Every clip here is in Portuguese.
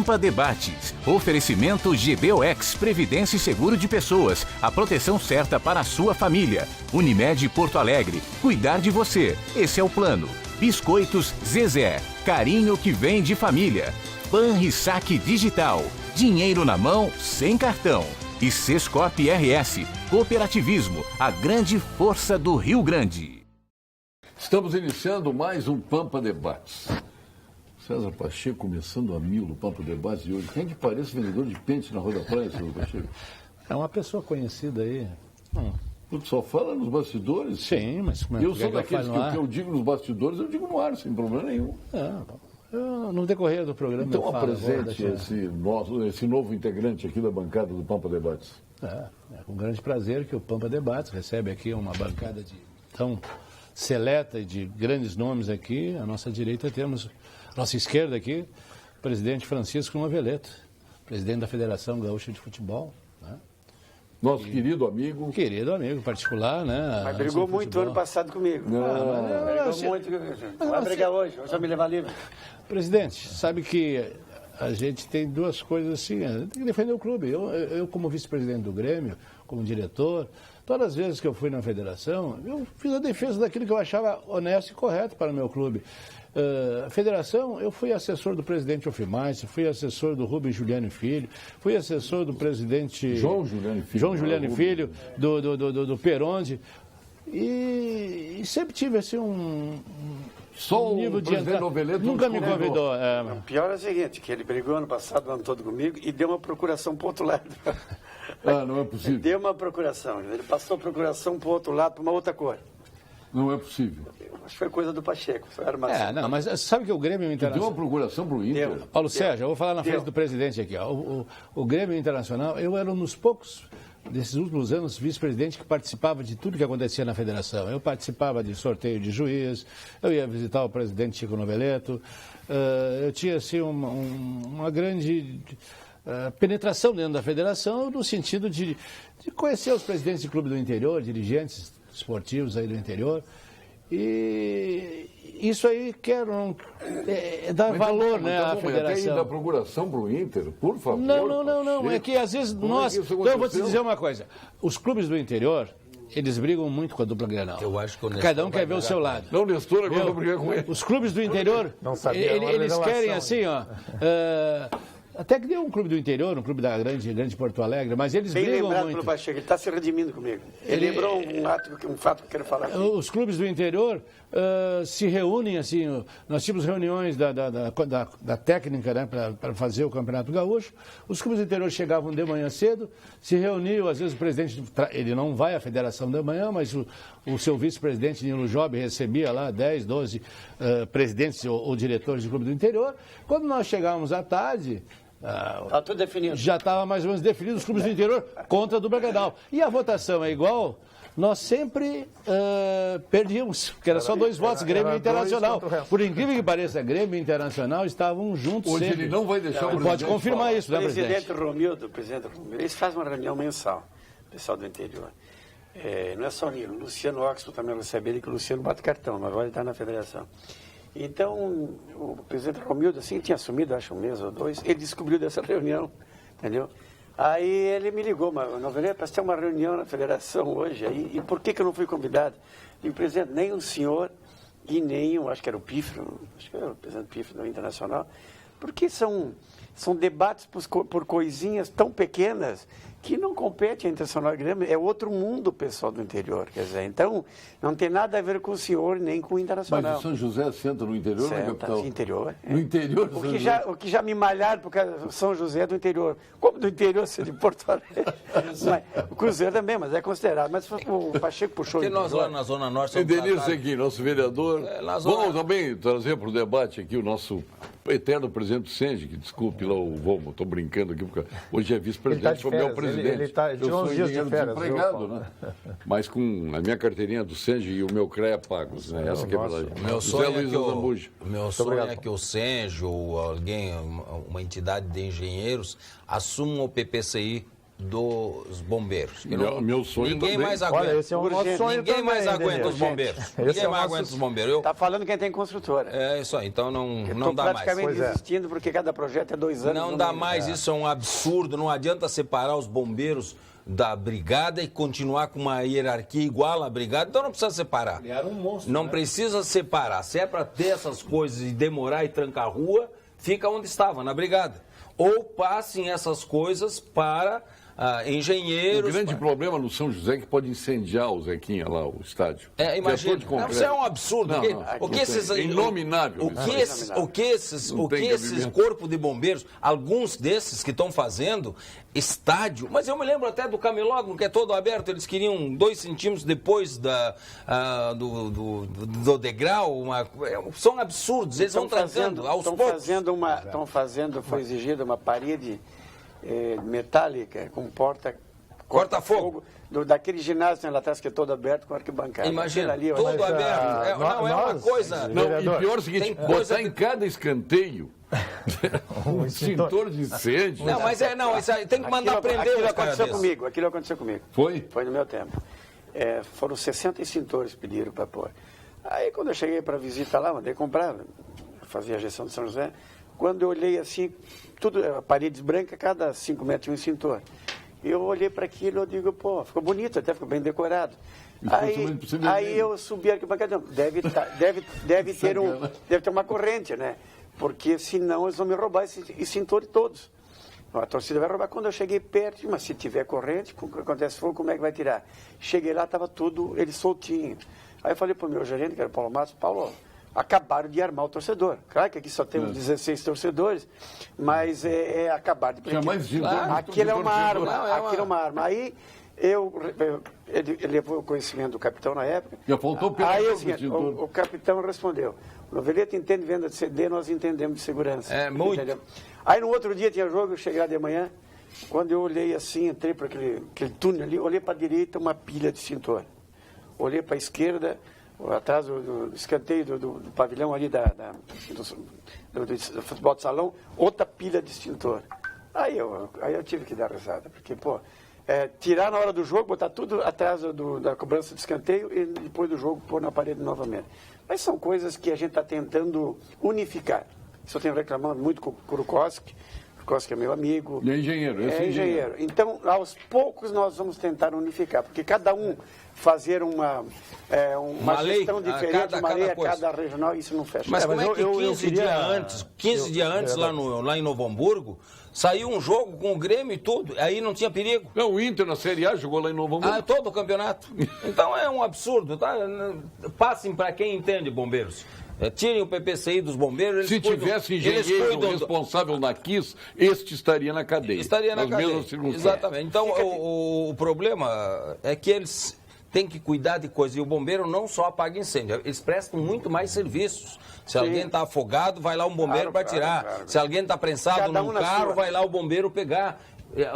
Pampa Debates. Oferecimento GBOX, Previdência e Seguro de Pessoas. A proteção certa para a sua família. Unimed Porto Alegre. Cuidar de você. Esse é o plano. Biscoitos Zezé. Carinho que vem de família. Banrisac Digital. Dinheiro na mão, sem cartão. E Sescop RS. Cooperativismo. A grande força do Rio Grande. Estamos iniciando mais um Pampa Debates. César Pacheco começando a mil o Pampa Debates de hoje. Quem que parece vendedor de pente na Rua da Praia, César Pacheco? É uma pessoa conhecida aí. Tu só fala nos bastidores? Sim, mas como é que eu sou daqueles que eu digo nos bastidores, eu digo no ar, sem problema nenhum. No decorrer do programa então, eu falo. Apresente esse novo integrante aqui da bancada do Pampa Debates. É com grande prazer que o Pampa Debates recebe aqui uma bancada tão seleta e de grandes nomes aqui. À nossa direita temos, à nossa esquerda aqui, o presidente Francisco Noveleto, presidente da Federação Gaúcha de Futebol. Né? Nosso querido amigo. Querido amigo particular, né? Mas brigou muito ano passado comigo. Brigou muito. Vai brigar hoje já me levar livre. Presidente, sabe que a gente tem duas coisas assim, tem que defender o clube. Eu como vice-presidente do Grêmio, como diretor, todas as vezes que eu fui na federação, eu fiz a defesa daquilo que eu achava honesto e correto para o meu clube. A federação, eu fui assessor do presidente Ofimais, fui assessor do Rubens Juliano Filho, fui assessor do presidente João Juliano Filho, do Peronde, e sempre tive assim Só nível o presidente Noveleto nunca me convidou. O pior é o seguinte, que ele brigou ano passado, o ano todo comigo, e deu uma procuração para o outro lado. Não é possível. Ele deu uma procuração, ele passou a procuração para o outro lado, para uma outra cor. Não é possível. Acho que foi coisa do Pacheco, foi armação. Mas sabe que o Grêmio Internacional... Deu uma procuração para o Inter. Paulo Sérgio, eu vou falar na frente do presidente aqui. O Grêmio Internacional, eu era um dos poucos desses últimos anos vice-presidente que participava de tudo que acontecia na federação. Eu participava de sorteio de juiz, eu ia visitar o presidente Chico Noveleto, eu tinha assim uma grande penetração dentro da federação no sentido de conhecer os presidentes de clube do interior, dirigentes esportivos aí do interior. E isso aí dar valor, né, à federação. Até da procuração para o Inter, por favor. Não. É que às vezes então eu vou te dizer uma coisa. Os clubes do interior, eles brigam muito com a dupla Grenal. Eu acho que o Nestor cada um quer ver o seu lado. Não, Nestor, agora eu vou brigar com ele. Os clubes do interior, eles querem assim, até que deu um clube do interior, um clube da grande Porto Alegre, mas eles Bem brigam lembrado muito. pelo Pacheco, ele está se redimindo comigo. Ele lembrou um fato que eu quero falar aqui. Os clubes do interior se reúnem, assim, nós tínhamos reuniões da técnica, né, para fazer o Campeonato Gaúcho. Os clubes do interior chegavam de manhã cedo, se reuniam, às vezes o presidente, ele não vai à federação de manhã, mas o seu vice-presidente, Nilo Job, recebia lá 10, 12 presidentes ou diretores do clube do interior. Quando nós chegávamos à tarde... Está tudo definido. Já estava mais ou menos definido os clubes do interior contra a dupla Grenal. E a votação é igual, nós sempre perdíamos, porque era só 2 votos, Grêmio e Internacional. Por incrível que pareça, Grêmio e Internacional estavam juntos hoje sempre. Ele não vai deixar o presidente pode confirmar isso, né, presidente? O presidente Romildo, eles fazem uma reunião mensal, o pessoal do interior. Não é só o Nilo, o Luciano Oxford também recebe ele, que o Luciano bate cartão, mas agora ele está na federação. Então, o presidente Romildo, assim, tinha assumido, acho, 1 mês ou 2, ele descobriu dessa reunião, entendeu? Aí ele me ligou, mas Noveleto, parece que tem uma reunião na federação hoje, aí, e por que eu não fui convidado? E o presidente, nem o senhor e nem acho que era o Pífero, acho que era o presidente Pífero do Internacional, porque são debates por coisinhas tão pequenas que não competem a Internacional e Grêmio, é outro mundo, pessoal do interior, quer dizer, então não tem nada a ver com o senhor nem com o Internacional. Mas o São José senta no interior ou na capital? Interior. No interior do o que já me malharam, porque São José é do interior. Como do interior, se de Porto Alegre. O Cruzeiro também, mas é considerado. Mas o Pacheco puxou. Porque nós lá na Zona Norte... Denilson aqui, nosso vereador. Vamos também trazer para o debate aqui o nosso eterno presidente do Senge, que desculpe lá o Vomo, estou brincando aqui, porque hoje é vice-presidente, foi meu presidente. Ele está de 11 dias de férias. Desempregado, né? Mas com a minha carteirinha do Senge e o meu CREA pagos, né? Essa que é a verdade. Meu sonho é que o Senge ou alguém, uma entidade de engenheiros, assumam o PPCI dos bombeiros. Meu sonho ninguém também. mais aguenta. Olha, esse é o nosso sonho ninguém mais também, aguenta Daniel. os bombeiros. Esse Ninguém é o mais nosso- aguenta os bombeiros. Está falando quem tem construtora. É isso aí, então não dá mais. praticamente Pois é. desistindo, porque cada projeto é 2 anos. Não dá mais, isso é um absurdo. Não adianta separar os bombeiros da brigada e continuar com uma hierarquia igual à brigada. Então não precisa separar. Criaram um monstro, Não né? precisa separar. Se é para ter essas coisas e demorar e trancar a rua, fica onde estava, na brigada. Ou passem essas coisas para O engenheiros. grande problema no São José é que pode incendiar o Zequinha lá, o estádio. Imagina. De concreto. Isso é um absurdo. Não, porque- não, o que não esses, tem. É inominável o que esses, o que esses, Não o que tem esses cabimento. corpos de bombeiros, alguns desses que estão fazendo estádio, mas eu me lembro até do camelódromo, que é todo aberto, eles queriam 2 centímetros depois do degrau, são absurdos, eles vão trancando aos poucos. Estão fazendo, foi exigida uma parede metálica com porta Corta-fogo. Daquele ginásio que tem lá atrás que é todo aberto com arquibancada. Imagina, Aquele ali, todo olha, aberto. É uma coisa... Não, e Vereador, pior é o seguinte, tem coisa botar em cada escanteio um extintor de incêndio. Não, mas isso aí tem que mandar prender aquilo os caras aconteceu desses. comigo, aquilo aconteceu comigo. Foi? Foi no meu tempo. Foram 60 extintores que pediram para pôr. Aí quando eu cheguei para visita lá, mandei comprar, fazia a gestão de São José, quando eu olhei assim, tudo, paredes brancas, cada 5 metros um extintor. Eu olhei para aquilo e digo, pô, ficou bonito, até ficou bem decorado. Aí eu subi aqui para cá, deve ter uma corrente, né? Porque senão eles vão me roubar esses extintores todos. A torcida vai roubar. Quando eu cheguei perto, mas se tiver corrente, acontece fogo, como é que vai tirar? Cheguei lá, estava tudo, ele soltinho. Aí eu falei para o meu gerente, que era o Paulo Matos, Paulo, acabaram de armar o torcedor. Claro que aqui só temos 16 torcedores, mas acabaram de Tinha mais de 12 aquilo é uma arma, torcedores. aquilo é uma arma. Aí ele levou o conhecimento do capitão na época. Já faltou Aí pelo assim, o capitão respondeu, o Noveleta entende venda de CD, nós entendemos de segurança. Muito. Entendeu? Aí no outro dia tinha jogo, eu cheguei lá de manhã, quando eu olhei assim, entrei para aquele túnel ali, olhei para a direita, uma pilha de extintor. Olhei para a esquerda, atrás do escanteio do pavilhão ali do futebol de salão, outra pilha de extintor. Aí eu tive que dar risada, porque, pô, tirar na hora do jogo, botar tudo atrás da cobrança de escanteio e depois do jogo pôr na parede novamente. Mas são coisas que a gente está tentando unificar. Isso eu tenho reclamado muito com o Kurukoski. Kurukoski é meu amigo. E é engenheiro, esse é engenheiro. Então, aos poucos nós vamos tentar unificar, porque cada um fazer uma gestão lei, diferente, uma lei a coisa. cada regional, isso não fecha. Mas como é que 15 queria- dias antes, lá em Novo Hamburgo, saiu um jogo com o Grêmio e tudo, aí não tinha perigo. Não, o Inter na Série A jogou lá em Novo Hamburgo. Todo o campeonato. Então é um absurdo, tá? Passem para quem entende bombeiros. Tirem o PPCI dos bombeiros. Se tivesse engenheiro responsável na KISS, este estaria na cadeia. Estaria na nas cadeia. mesmas circunstâncias. Exatamente. Então, o problema é que eles têm que cuidar de coisas. E o bombeiro não só apaga incêndio, eles prestam muito mais serviços. Se alguém está afogado, vai lá um bombeiro para tirar. Claro. Se alguém está prensado Cada num um na carro, sua. vai lá o bombeiro pegar.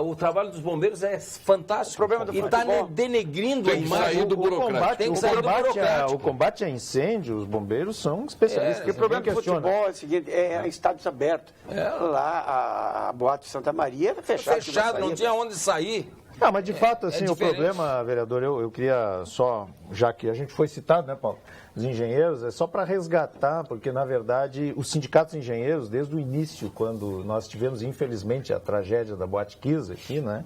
O trabalho dos bombeiros é fantástico. O problema do e está futebol- denegrindo a Tem que imagem. sair do burocrático. Tem que sair do burocrático. O combate a incêndio, os bombeiros são especialistas. Porque o problema do Ninguém questiona. futebol é o seguinte, é estádios abertos. Lá, a Boate Santa Maria era fechada. Fechado, não tinha onde sair. Não, mas de fato, assim, o diferente. problema, vereador, eu queria só, já que a gente foi citado, né, Paulo, os engenheiros, é só para resgatar, porque, na verdade, os sindicatos engenheiros, desde o início, quando nós tivemos, infelizmente, a tragédia da Boate Kiss aqui, né,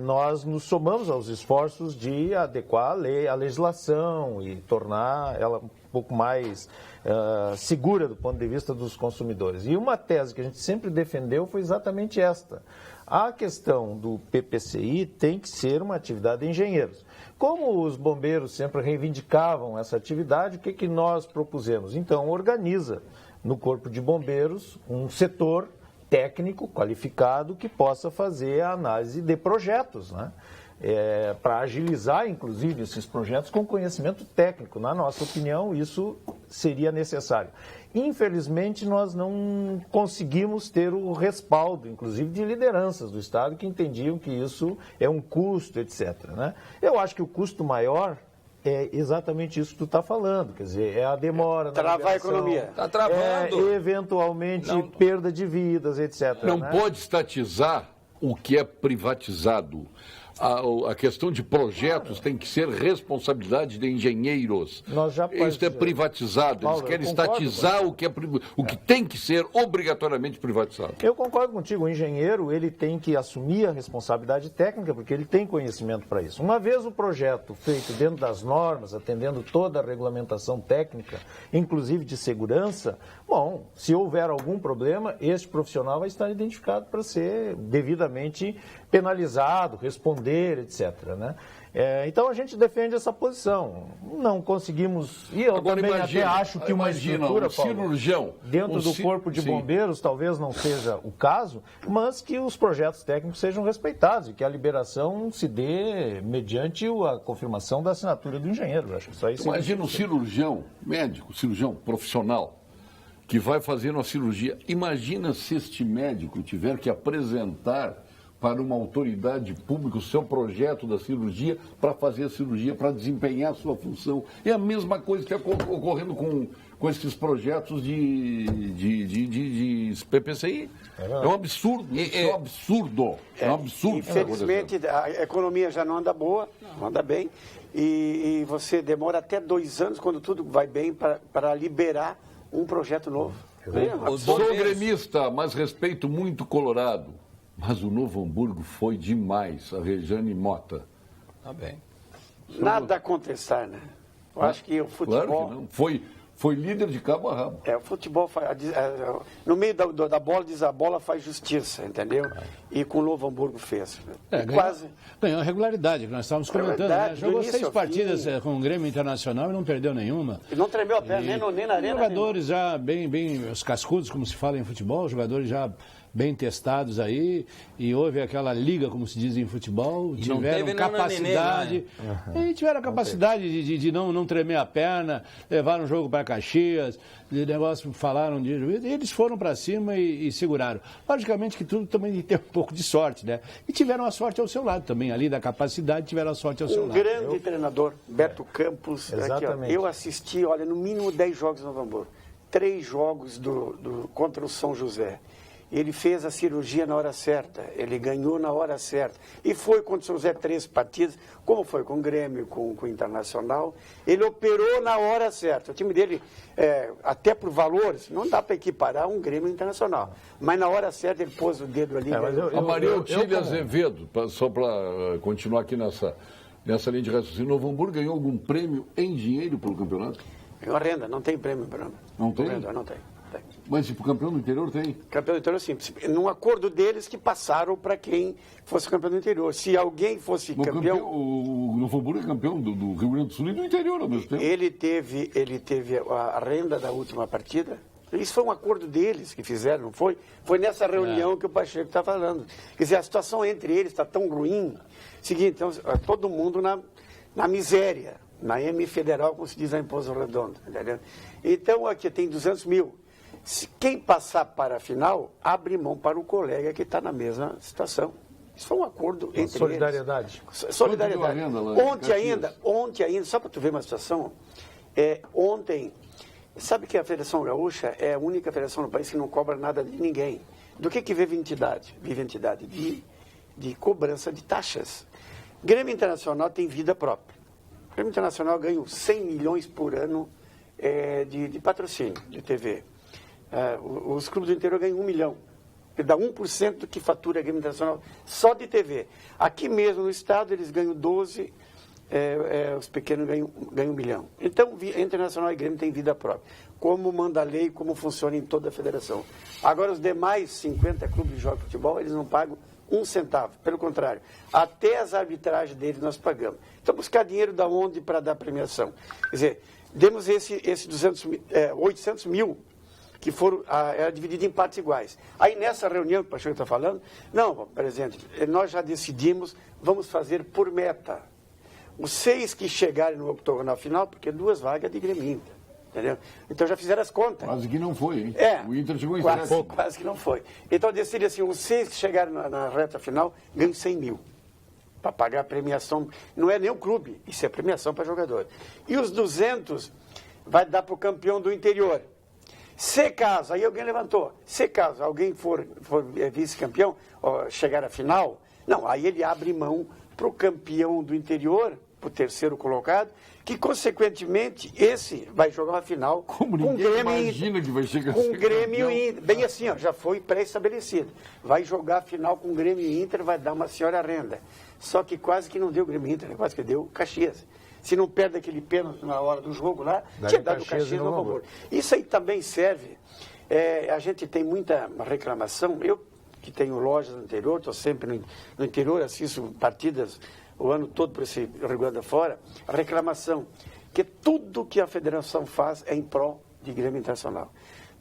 nós nos somamos aos esforços de adequar a legislação e tornar ela um pouco mais segura do ponto de vista dos consumidores. E uma tese que a gente sempre defendeu foi exatamente esta. A questão do PPCI tem que ser uma atividade de engenheiros. Como os bombeiros sempre reivindicavam essa atividade, o que nós propusemos? Então, organiza no Corpo de Bombeiros um setor técnico, qualificado, que possa fazer a análise de projetos, né? Para agilizar, inclusive, esses projetos com conhecimento técnico. Na nossa opinião, isso seria necessário. Infelizmente, nós não conseguimos ter o respaldo, inclusive, de lideranças do Estado que entendiam que isso é um custo, etc. Né? Eu acho que o custo maior é exatamente isso que tu está falando, quer dizer, é a demora. Travar a economia. Está travando. Eventualmente, perda de vidas, etc. Não né? pode estatizar o que é privatizado. A questão de projetos tem que ser responsabilidade de engenheiros. Isso é privatizado. Eles querem estatizar o que tem que ser obrigatoriamente privatizado. Eu concordo contigo. O engenheiro ele tem que assumir a responsabilidade técnica, porque ele tem conhecimento para isso. Uma vez o projeto feito dentro das normas, atendendo toda a regulamentação técnica, inclusive de segurança, bom, se houver algum problema, este profissional vai estar identificado para ser devidamente penalizado, responder, etc. Né? Então a gente defende essa posição. Não conseguimos. E eu agora, também até acho que uma estrutura, um cirurgião, dentro do corpo de bombeiros, talvez não seja o caso, mas que os projetos técnicos sejam respeitados e que a liberação se dê mediante a confirmação da assinatura do engenheiro. Acho que isso aí imagina um cirurgião, médico, cirurgião profissional, que vai fazer uma cirurgia. Imagina se este médico tiver que apresentar para uma autoridade pública o seu projeto da cirurgia para fazer a cirurgia, para desempenhar a sua função. É a mesma coisa que está ocorrendo com esses projetos de PPCI. É um absurdo. É um absurdo. É um absurdo. Infelizmente, a economia já não anda boa, não anda bem, e você demora até 2 anos, quando tudo vai bem, para liberar um projeto novo. Sou gremista, mas respeito muito Colorado. Mas o Novo Hamburgo foi demais, a Rejane Mota. Tá bem. Nada a contestar, né? Eu acho que o futebol... Claro que não. Foi líder de cabo a rabo. O futebol, no meio da bola, diz a bola faz justiça, entendeu? E com o Novo Hamburgo fez. Ganhou regularidade, que nós estávamos comentando. Né? Jogou 6 partidas com o Grêmio Internacional e não perdeu nenhuma. E não tremeu a perna, nem na arena. Jogadores já bem, os cascudos, como se fala em futebol, jogadores já bem testados e houve aquela liga, como se diz em futebol, tiveram capacidade, tiveram a capacidade de não tremer a perna, levaram o jogo para Caxias, de negócio, falaram de juiz, e eles foram para cima e seguraram. Logicamente que tudo também tem que ter um pouco de sorte, né? E tiveram a sorte ao seu lado também, ali da capacidade, tiveram a sorte ao seu lado. Um grande treinador, Beto Campos, aqui, eu assisti, no mínimo 10 jogos no Novo Hamburgo, 3 jogos contra o São José. Ele fez a cirurgia na hora certa, ele ganhou na hora certa. E foi contra o São José 3 partidas, como foi com o Grêmio, com o Internacional. Ele operou na hora certa. O time dele, até por valores, não dá para equiparar um Grêmio Internacional. Mas na hora certa ele pôs o dedo ali. A Maria Otília Azevedo, só para continuar aqui nessa linha de raciocínio, Novo Hamburgo ganhou algum prêmio em dinheiro pelo campeonato? Ganhou renda, não tem prêmio para Não tem? Renda, não tem. Mas para o campeão do interior tem? Campeão do interior, sim. Num acordo deles que passaram para quem fosse campeão do interior. Se alguém fosse campeão... O Novo Hamburgo é campeão do Rio Grande do Sul e do interior ao mesmo tempo. Ele teve a renda da última partida. Isso foi um acordo deles que fizeram, não foi? Foi nessa reunião que o Pacheco está falando. Quer dizer, a situação entre eles está tão ruim. Seguinte, então, todo mundo na miséria. Na M Federal, como se diz em Pouso Redondo. Entendeu? Então, aqui tem 200 mil. Quem passar para a final, abre mão para o colega que está na mesma situação. Isso foi um acordo entre solidariedade. Eles. Solidariedade. Ontem ainda, só para tu ver uma situação, ontem, sabe que a Federação Gaúcha é a única federação no país que não cobra nada de ninguém. Do que vive entidade? Vive entidade de cobrança de taxas. Grêmio Internacional tem vida própria. O Grêmio Internacional ganha 100 milhões por ano de patrocínio de TV. Os clubes do interior ganham 1 milhão. Que dá 1% do que fatura a Grêmio Internacional só de TV. Aqui mesmo no estado eles ganham 12, os pequenos ganham 1 milhão. Então, Internacional e Grêmio têm vida própria. Como manda a lei, como funciona em toda a federação. Agora, os demais 50 clubes de jogos de futebol, eles não pagam 1 centavo. Pelo contrário, até as arbitragens deles nós pagamos. Então, buscar dinheiro da onde para dar premiação? Quer dizer, demos esse 800 mil que foram divididos em partes iguais. Aí nessa reunião que o Pacheco está falando, não, presidente, nós já decidimos, vamos fazer por meta. Os 6 que chegarem no octogonal final, porque 2 vagas de Grêmio, entendeu? Então já fizeram as contas. Quase que não foi, hein? O Inter chegou em quase que não foi. Então decidi assim, os 6 que chegarem na reta final, ganham 100 mil. Para pagar a premiação, não é nem o clube, isso é premiação para jogador. E os 200 vai dar para o campeão do interior. Se caso, aí alguém levantou, se caso alguém for vice-campeão, chegar à final, não, aí ele abre mão para o campeão do interior, para o terceiro colocado, que consequentemente esse vai jogar uma final Como com o ninguém Grêmio imagina que vai chegar a com ser o Grêmio campeão. Inter. Bem assim, ó, já foi pré-estabelecido. Vai jogar a final com o Grêmio Inter, vai dar uma senhora renda. Só que quase que não deu o Grêmio Inter, quase que deu o Caxias. Se não perde aquele pênalti na hora do jogo lá, tinha dado o Caxias no Novo Hamburgo. Isso aí também serve. A gente tem muita reclamação. Eu, que tenho lojas no interior, estou sempre no interior, assisto partidas o ano todo por esse Rio Grande do Fora, a reclamação que tudo que a federação faz é em prol de Grêmio Internacional.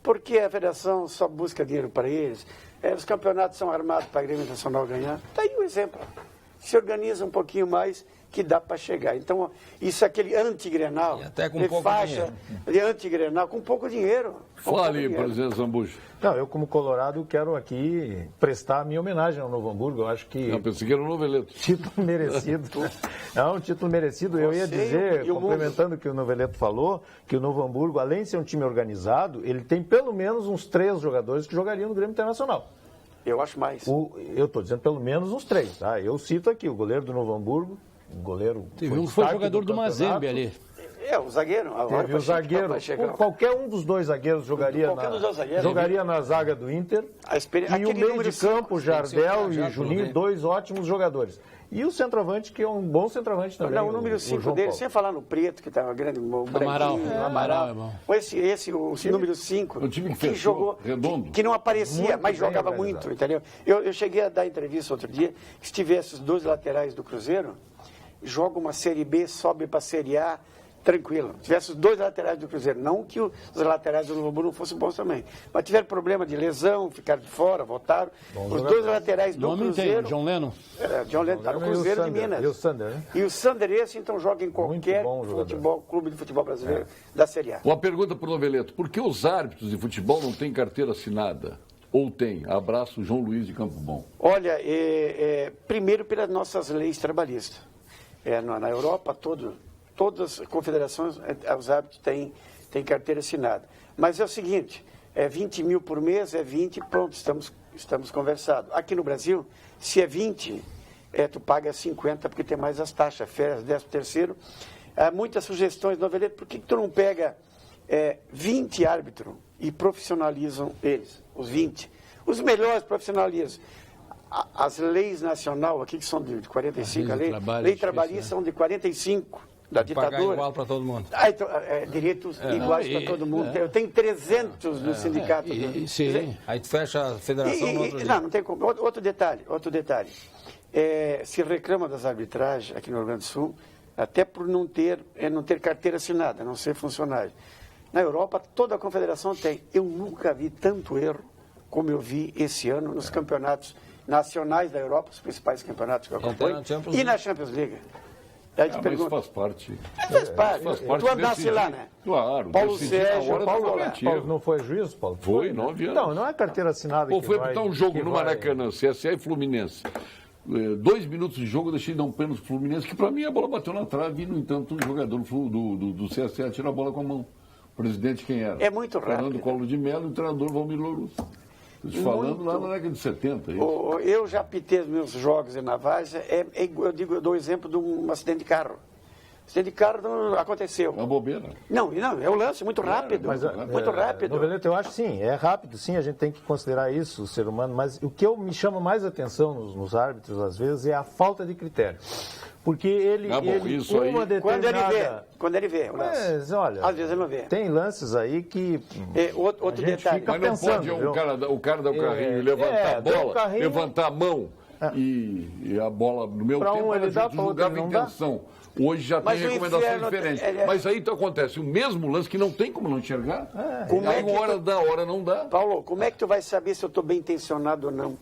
Porque a federação só busca dinheiro para eles, os campeonatos são armados para a Grêmio Internacional ganhar. Está aí o exemplo. Se organiza um pouquinho mais, que dá para chegar. Então, isso é aquele anti-Grenal, E até com de pouco faixa de anti-Grenal, com pouco dinheiro. Fale, presidente Zambujo. Não, eu como colorado quero aqui prestar a minha homenagem ao Novo Hamburgo. Eu acho que Eu pensei que era o Noveleto. título merecido. É um título merecido. Eu ia Você dizer, e o complementando o que o Noveleto falou, que o Novo Hamburgo, além de ser um time organizado, ele tem pelo menos uns 3 jogadores que jogariam no Grêmio Internacional. Eu acho mais. Eu estou dizendo pelo menos uns 3. Tá? Eu cito aqui o goleiro do Novo Hamburgo, o goleiro... Teve um que foi destaque jogador do campeonato. Mazembe ali. O zagueiro. Agora Teve o zagueiro. Qualquer um dos dois zagueiros jogaria, Qualquer dos dois zagueiros. jogaria na zaga do Inter. E o Aquele meio número de campo, Jardel já e Juninho, tudo, 2 ótimos jogadores. E o centroavante, que é um bom centroavante também. Não, o número 5 João dele, Paulo. sem falar no Preto, que está uma grande... Amaral. Amaral é bom. O número 5, O time que que fechou, jogou, redondo. que não aparecia, Muito mas bem jogava organizado. muito, entendeu? Eu cheguei a dar entrevista outro dia, que se tivesse os 2 laterais do Cruzeiro, joga uma Série B, sobe para a Série A, tranquilo. Tivesse os 2 laterais do Cruzeiro, não que os laterais do Novo Hamburgo não fossem bons também, mas tiveram problema de lesão, ficaram de fora, voltaram. Os 2 laterais do Nome tem, Cruzeiro... John Lennon. John Lennon está no E o Cruzeiro de Sander, Minas. e o Sander, né? E o Sander esse, então, joga em qualquer bom clube de futebol brasileiro da Série A. Uma pergunta para o Noveleto. Por que os árbitros de futebol não têm carteira assinada? Ou tem? Abraço, João Luiz de Campo Bom. Olha, primeiro pelas nossas leis trabalhistas. Na Europa, todas as confederações, os árbitros têm carteira assinada. Mas é o seguinte, 20 mil por mês, 20, pronto, estamos conversados. Aqui no Brasil, se é 20, tu paga 50 porque tem mais as taxas, férias, 13º. Há muitas sugestões, Noveleto, por que tu não pega 20 árbitros e profissionalizam eles, os 20? Os melhores profissionalizam. As leis nacional aqui, que são de 45, lei trabalhista são de 45, da Pagar ditadura. igual para todo mundo. Então, direitos iguais para todo mundo. Eu tenho 300 no sindicato. Sim. Aí tu fecha a federação no outro dia. Não tem como. Outro detalhe. Se reclama das arbitragens aqui no Rio Grande do Sul, até por não ter carteira assinada, não ser funcionário. Na Europa, toda a confederação tem. Eu nunca vi tanto erro como eu vi esse ano nos campeonatos nacionais da Europa, os principais campeonatos que eu acompanho, e na Champions League. Aí te Mas pergunto, faz parte. faz parte. Faz parte Tu andasse decidir. lá, né? Claro. Paulo decidir na Sérgio, hora do Paulo Valentino. Paulo, não foi juiz, Paulo? Foi, 9 anos. Não é carteira assinada. Ou que foi vai- botar um jogo que no vai- Maracanã, CSA e Fluminense. 2 minutos de jogo, eu deixei de dar um pênalti pro Fluminense, que para mim a bola bateu na trave e, no entanto, um jogador do CSA tira a bola com a mão. O presidente quem era? É muito rápido. Fernando Collor de Mello e o treinador Valmir Louros. Falando lá na década de 70. Isso. Eu já pitei os meus jogos em Navaja, eu dou exemplo de um acidente de carro. Acidente de carro não aconteceu. É uma bobeira. Não, é um lance muito rápido. Muito rápido. Noveleto, eu acho sim, é rápido, sim, a gente tem que considerar isso, o ser humano, mas o que me chama mais atenção nos árbitros, às vezes, é a falta de critério. Porque ele, isso aí- uma determinada... Quando ele vê o lance. Mas, olha, Às vezes ele não vê. tem lances aí que... Outro a gente detalhe. fica Mas não pensando, pode viu? o cara dar o carrinho, levantar a dar o bola, carrinho- levantar a mão e a bola, no meu Pra tempo, um era ele dá, justo, pra outro julgava ele a não dá. intenção. Hoje já Mas tem o recomendações inferno, diferentes. ele é- Mas aí então acontece o mesmo lance que não tem como não enxergar. Como Aí é que uma hora tu- dá, hora não dá. Paulo, como é que tu vai saber se eu estou bem intencionado ou não?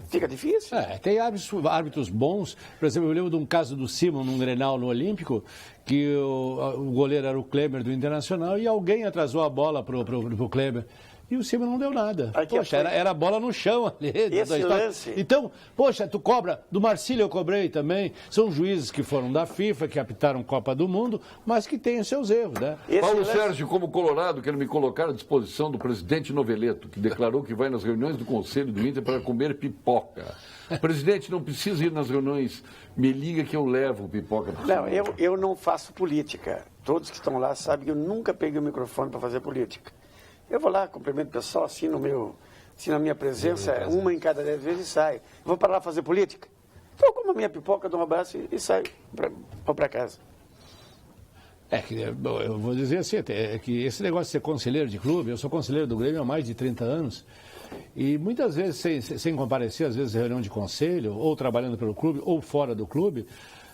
Fica difícil? Tem árbitros bons. Por exemplo, eu lembro de um caso do Simon num Grenal no Olímpico, que o goleiro era o Kleber do Internacional e alguém atrasou a bola pro Kleber. E o Silvio não deu nada. Aqui, Poxa, era bola no chão ali. Esse lance... Então, poxa, tu cobra. Do Marcílio eu cobrei também. São juízes que foram da FIFA, que apitaram Copa do Mundo, mas que têm os seus erros, né? Paulo Sérgio, como colorado, quero me colocar à disposição do presidente Noveleto, que declarou que vai nas reuniões do Conselho do Inter para comer pipoca. Presidente, não precisa ir nas reuniões, me liga que eu levo pipoca. Não, eu não faço política. Todos que estão lá sabem que eu nunca peguei o microfone para fazer política. Eu vou lá, cumprimento o pessoal, assim na minha presença, uma em cada 10 vezes e saio. Vou para lá fazer política? Então eu como a minha pipoca, dou um abraço e saio para casa. Eu vou dizer assim, que esse negócio de ser conselheiro de clube, eu sou conselheiro do Grêmio há mais de 30 anos, e muitas vezes, sem comparecer, às vezes, em reunião de conselho, ou trabalhando pelo clube, ou fora do clube,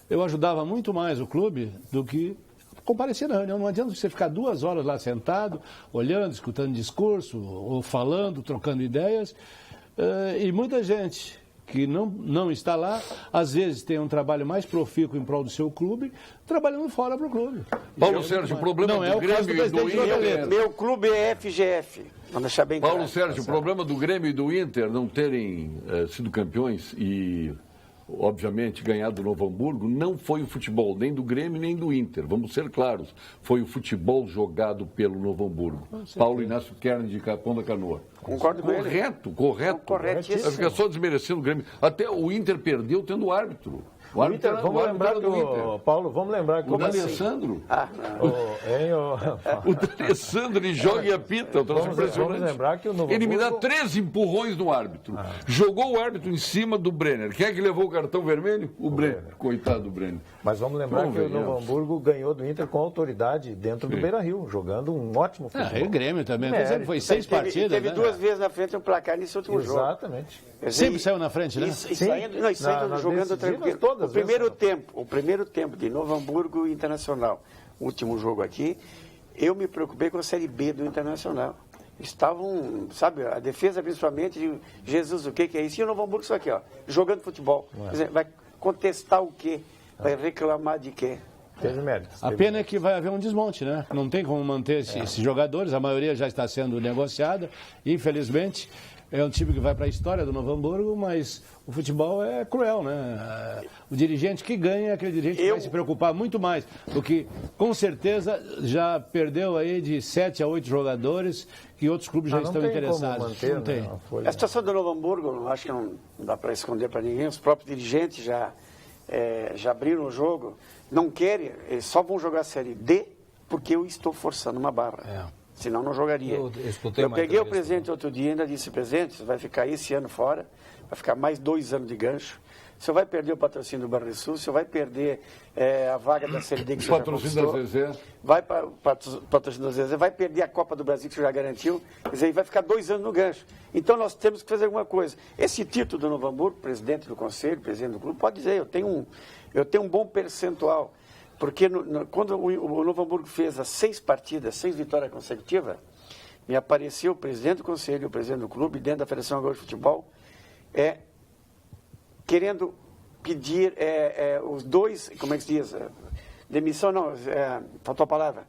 eu ajudava muito mais o clube do que comparecer na reunião. Não adianta você ficar 2 horas lá sentado, olhando, escutando discurso, ou falando, trocando ideias. E muita gente que não está lá, às vezes tem um trabalho mais profícuo em prol do seu clube, trabalhando fora para o clube. Paulo Sérgio, o problema do Grêmio e do Inter... Meu clube é FGF. Vamos deixar bem claro. Paulo Sérgio, o problema do Grêmio e do Inter não terem sido campeões e... obviamente, ganhar do Novo Hamburgo, não foi o futebol nem do Grêmio nem do Inter, vamos ser claros, foi o futebol jogado pelo Novo Hamburgo. Paulo Inácio Kern de Capão da Canoa. Concordo com ele. Correto. Corretíssimo. Vai ficar só desmerecendo o Grêmio. Até o Inter perdeu tendo árbitro. O árbitro Inter, vamos lembrar que Paulo, vamos lembrar que o D'Alessandro. O D'Alessandro, ele joga e apita. Vamos lembrar que o Novo Ele me dá Hamburgo... 3 empurrões no árbitro. Jogou o árbitro em cima do Brenner. Quem é que levou o cartão vermelho? O Brenner. Coitado do Brenner. Mas vamos lembrar que o Novo Hamburgo ganhou do Inter com autoridade dentro do Beira-Rio, jogando um ótimo futebol. E o Grêmio também. Foi 6 partidas. Teve 2 vezes na frente um placar nesse último jogo. Exatamente. Sempre saiu na frente, né? Saindo jogando tranquilo. O primeiro tempo de Novo Hamburgo Internacional, último jogo aqui, eu me preocupei com a Série B do Internacional. Estavam, sabe, a defesa principalmente de Jesus, o que é isso? E o Novo Hamburgo só aqui, ó, jogando futebol. Quer dizer, vai contestar o quê? Vai reclamar de quê? Teve méritos. A pena é que vai haver um desmonte, né? Não tem como manter esses jogadores, a maioria já está sendo negociada, infelizmente. É um time que vai para a história do Novo Hamburgo, mas o futebol é cruel, né? O dirigente que ganha é aquele dirigente que vai se preocupar muito mais, porque com certeza já perdeu aí de 7 a 8 jogadores que outros clubes já estão interessados. Manter, não tem. A situação do Novo Hamburgo, acho que não dá para esconder para ninguém, os próprios dirigentes já abriram o jogo, não querem, eles só vão jogar a Série D porque eu estou forçando uma barra. Senão não jogaria. Eu peguei o presidente outro dia e ainda disse, presidente, você vai ficar esse ano fora, vai ficar mais 2 anos de gancho. O senhor vai perder o patrocínio do Banrisul, o senhor vai perder a vaga da Série D que o senhor já conquistou. Vai para o patrocínio da Zezé, vai perder a Copa do Brasil que o senhor já garantiu. Quer dizer, vai ficar 2 anos no gancho. Então nós temos que fazer alguma coisa. Esse título do Novo Hamburgo, presidente do conselho, presidente do clube, pode dizer, eu tenho um bom percentual. Porque quando o Novo Hamburgo fez as 6 partidas, 6 vitórias consecutivas, me apareceu o presidente do conselho, o presidente do clube, dentro da Federação Gaúcha de Futebol, querendo pedir os 2, como é que se diz? Demissão, não, faltou a palavra.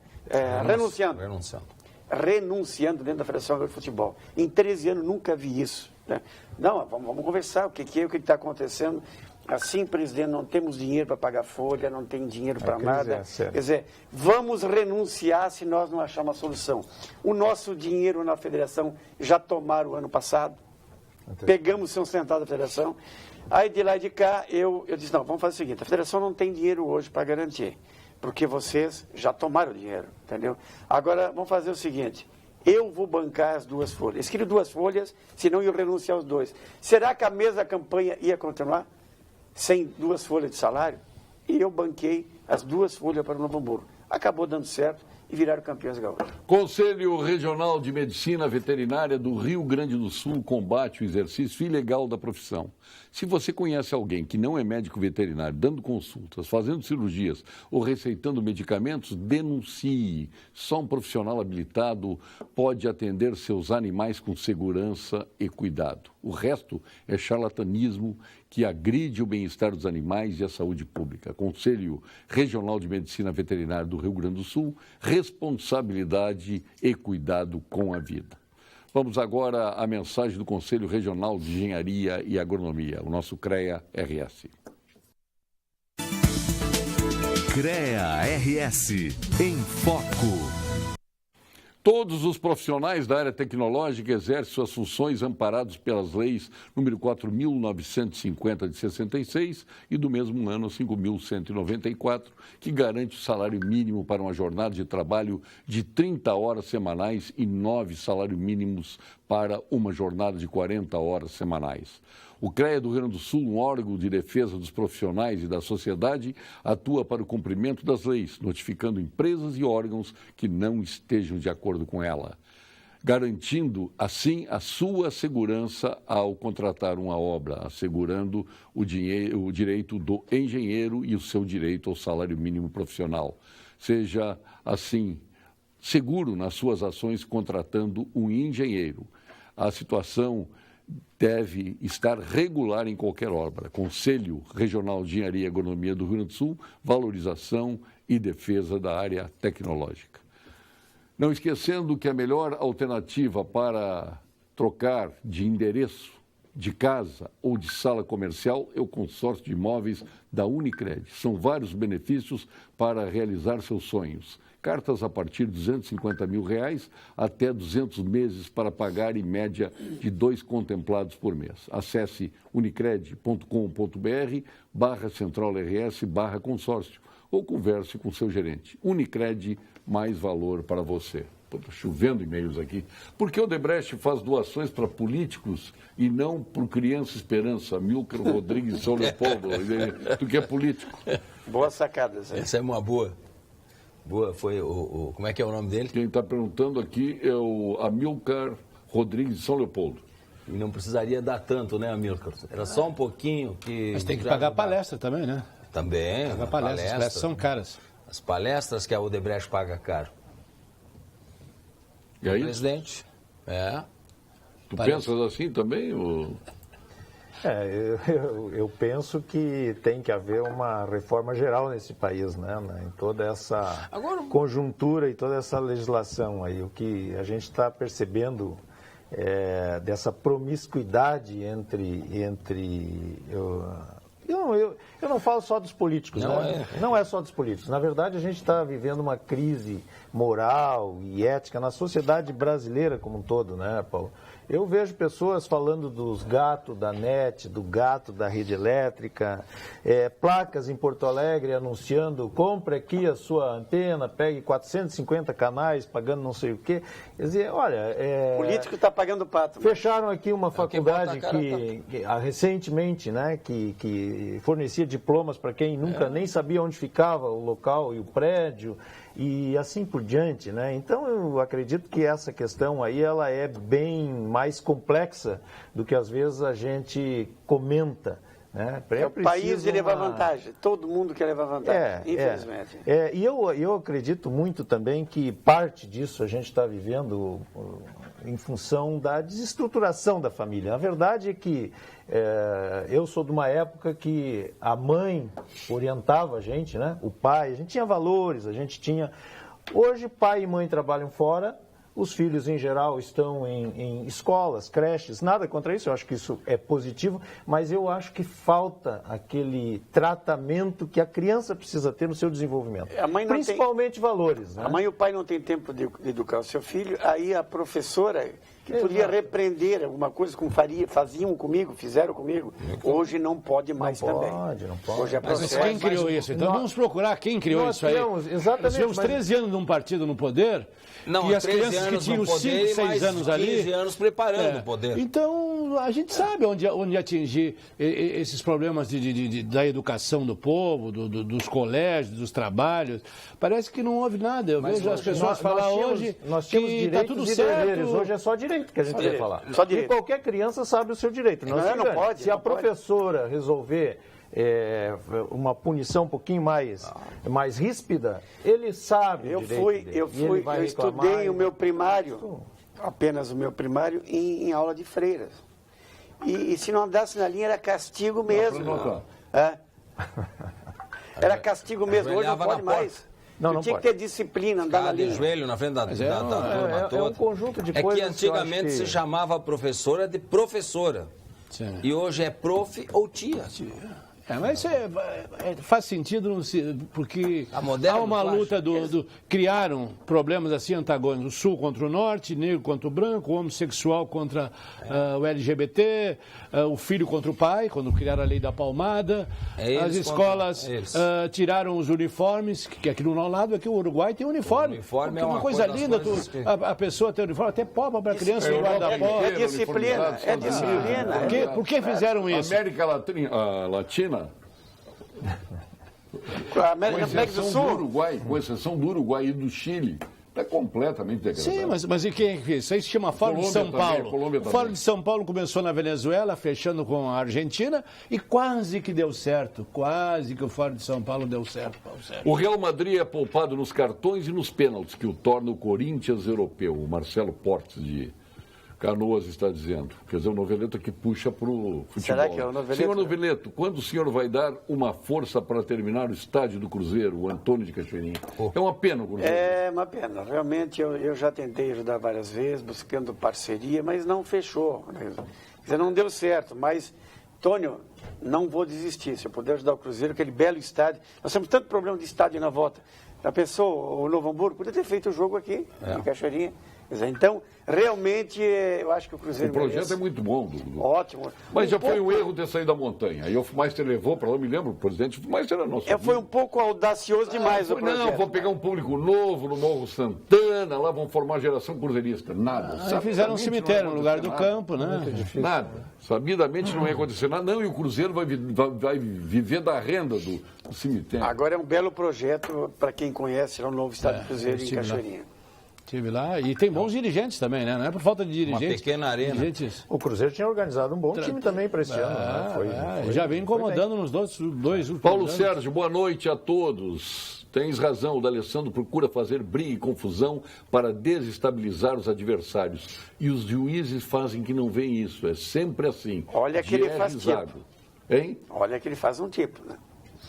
Renunciando dentro da Federação Gaúcha de Futebol. Em 13 anos nunca vi isso. Né? Não, vamos conversar, o que que está acontecendo. Assim, presidente, não temos dinheiro para pagar folha, não tem dinheiro para nada. Quer dizer, vamos renunciar se nós não acharmos uma solução. O nosso dinheiro na federação já tomaram o ano passado. Pegamos São Central da federação. Aí de lá e de cá, eu disse, não, vamos fazer o seguinte, a federação não tem dinheiro hoje para garantir, porque vocês já tomaram o dinheiro, entendeu? Agora, vamos fazer o seguinte, eu vou bancar as 2 folhas. Eles queriam 2 folhas, senão eu renunciar aos 2. Será que a mesma campanha ia continuar? Sem 2 folhas de salário, e eu banquei as 2 folhas para o Novo Hamburgo. Acabou dando certo e viraram campeões gaúchos. Conselho Regional de Medicina Veterinária do Rio Grande do Sul combate o exercício ilegal da profissão. Se você conhece alguém que não é médico veterinário, dando consultas, fazendo cirurgias ou receitando medicamentos, denuncie. Só um profissional habilitado pode atender seus animais com segurança e cuidado. O resto é charlatanismo que agride o bem-estar dos animais e a saúde pública. Conselho Regional de Medicina Veterinária do Rio Grande do Sul, responsabilidade e cuidado com a vida. Vamos agora à mensagem do Conselho Regional de Engenharia e Agronomia, o nosso CREA-RS. CREA-RS em Foco. Todos os profissionais da área tecnológica exercem suas funções amparados pelas leis número 4.950 de 66 e do mesmo ano 5.194, que garante o salário mínimo para uma jornada de trabalho de 30 horas semanais e 9 salários mínimos para uma jornada de 40 horas semanais. O CREA do Rio Grande do Sul, um órgão de defesa dos profissionais e da sociedade, atua para o cumprimento das leis, notificando empresas e órgãos que não estejam de acordo com ela, garantindo, assim, a sua segurança ao contratar uma obra, assegurando o direito do engenheiro e o seu direito ao salário mínimo profissional. Seja, assim, seguro nas suas ações contratando um engenheiro. A situação deve estar regular em qualquer obra. Conselho Regional de Engenharia e Agronomia do Rio Grande do Sul, valorização e defesa da área tecnológica. Não esquecendo que a melhor alternativa para trocar de endereço, de casa ou de sala comercial é o consórcio de imóveis da Unicred. São vários benefícios para realizar seus sonhos. Cartas a partir de R$250 mil até 200 meses para pagar em média de 2 contemplados por mês. Acesse unicred.com.br/centralrs/consórcio ou converse com seu gerente. Unicred, mais valor para você. Estou chovendo e-mails aqui. Por que o Odebrecht faz doações para políticos e não para o Criança Esperança, Amílcar Rodrigues de São Leopoldo? Tu que é político. Boa sacada, Zé. Essa é uma boa. Boa, foi como é que é o nome dele? Quem está perguntando aqui é o Amílcar Rodrigues de São Leopoldo. E não precisaria dar tanto, né, Amílcar? Era só um pouquinho que... Mas tem que pagar palestra também, né? Também. Pagar palestra. As palestras são caras. As palestras que a Odebrecht paga caro. E aí? Presidente. Tu pensas assim também? Ou... Eu penso que tem que haver uma reforma geral nesse país, né? Em toda essa conjuntura e toda essa legislação aí. O que a gente está percebendo dessa promiscuidade eu não falo só dos políticos, Não é só dos políticos. Na verdade, a gente está vivendo uma crise moral e ética na sociedade brasileira como um todo, né, Paulo? Eu vejo pessoas falando dos gatos da NET, do gato da rede elétrica, placas em Porto Alegre anunciando, compre aqui a sua antena, pegue 450 canais, pagando não sei o quê. Quer dizer, olha... O político está pagando o pato. Fecharam aqui uma faculdade que recentemente, né, que fornecia diplomas para quem nunca nem sabia onde ficava o local e o prédio, e assim por diante, né? Então eu acredito que essa questão aí ela é bem mais complexa do que às vezes a gente comenta, né? É o país de levar vantagem, todo mundo quer levar vantagem, infelizmente. E eu acredito muito também que parte disso a gente está vivendo em função da desestruturação da família. A verdade é que eu sou de uma época que a mãe orientava a gente, né? O pai, a gente tinha valores, a gente tinha... Hoje, pai e mãe trabalham fora, os filhos, em geral, estão em escolas, creches, nada contra isso, eu acho que isso é positivo, mas eu acho que falta aquele tratamento que a criança precisa ter no seu desenvolvimento, principalmente valores. Né? A mãe e o pai não têm tempo de educar o seu filho, aí a professora... que podia repreender alguma coisa como fizeram comigo, hoje não pode mais também. Não pode. Hoje mas quem criou isso? Então vamos procurar quem criou isso aí. Exatamente. Nós tivemos 13 anos num partido no poder, e as crianças que tinham 5, 6 anos ali... 15 anos preparando o poder. Então, a gente sabe onde atingir esses problemas da educação do povo, dos colégios, dos trabalhos. Parece que não houve nada. Eu vejo as pessoas falar hoje que está tudo certo. Deveres. Hoje é só direito que a gente vai falar. Só direito. E qualquer criança sabe o seu direito. Não pode. Se a professora resolver uma punição um pouquinho mais ríspida, ele sabe o direito dele. Eu estudei o meu primário, apenas o meu primário, em aula de freiras. E se não andasse na linha era castigo mesmo. Era castigo mesmo, hoje não pode mais. Não tinha pode. que ter disciplina, andar na Ficar de linha. joelho na frente da turma toda. É um conjunto de É coisas. que antigamente se chamava a professora de professora. Sim. E hoje é prof ou tia. Mas faz sentido, porque A moderna há uma tu acha? luta criaram problemas assim antagônicos, o sul contra o norte, negro contra o branco, o homossexual contra o LGBT, o filho contra o pai, quando criaram a lei da palmada, as escolas tiraram os uniformes, que aqui no lado, aqui o Uruguai tem uniforme. O uniforme é uma uma coisa das linda, coisas que- a pessoa tem uniforme, até popa para criança no guarda-pó. É disciplina, é disciplina. Por que fizeram isso? América Latina, A com América do exceção do Sul. Uruguai, com exceção do Uruguai e do Chile, está completamente degradado. Sim, mas e quem é que fez? Isso aí se chama Fórum de Colômbia São também, Paulo. Colômbia O Fórum também. de São Paulo começou na Venezuela, fechando com a Argentina, e quase que deu certo. Quase que o Fórum de São Paulo deu certo, Paulo Sérgio. O Real Madrid é poupado nos cartões e nos pênaltis, que o torna o Corinthians europeu. O Marcelo Portes de Canoas está dizendo. Quer dizer, o Noveleto que puxa para o futebol. Será que é o Noveleto? Senhor Noveleto, quando o senhor vai dar uma força para terminar o estádio do Cruzeiro, o Antônio de Cachoeirinha? É uma pena o Cruzeiro. É uma pena. Realmente, eu já tentei ajudar várias vezes, buscando parceria, mas não fechou. Quer dizer, não deu certo. Mas, Tônio, não vou desistir. Se eu puder ajudar o Cruzeiro, aquele belo estádio. Nós temos tanto problema de estádio na volta. Já pensou, o Novo Hamburgo podia ter feito o jogo aqui, em Cachoeirinha. Quer dizer, então, realmente, eu acho que o Cruzeiro O projeto merece. é muito bom. Dudu. Ótimo. Mas já foi pouco- um erro ter saído da montanha. Aí o Meister levou para lá, eu me lembro, o presidente, o Meister era nosso Foi amigo. um pouco audacioso demais o projeto. Não, vou pegar um público novo no Morro Santana, lá vão formar a geração cruzeirista. Nada. Aí fizeram um Sabidamente cemitério não no vai lugar do acontecer campo, né? Nada. Sabidamente não ia acontecer nada. Não, e o Cruzeiro vai viver da renda do cemitério. Agora é um belo projeto para quem conhece lá o novo estádio do Cruzeiro em estive lá. Cachoeirinha. Estive lá. E tem bons dirigentes também, né? Não é por falta de dirigentes. pequena arena. Dirigentes. O Cruzeiro tinha organizado um bom time também para esse ano. Né? Já vem incomodando nos dois últimos Paulo anos. Sérgio, boa noite a todos. Tens razão, o D'Alessandro procura fazer briga e confusão para desestabilizar os adversários. E os juízes fazem que não veem isso. É sempre assim. Olha que ele faz Gierrizado. tipo. Hein? Olha que ele faz um tipo, né?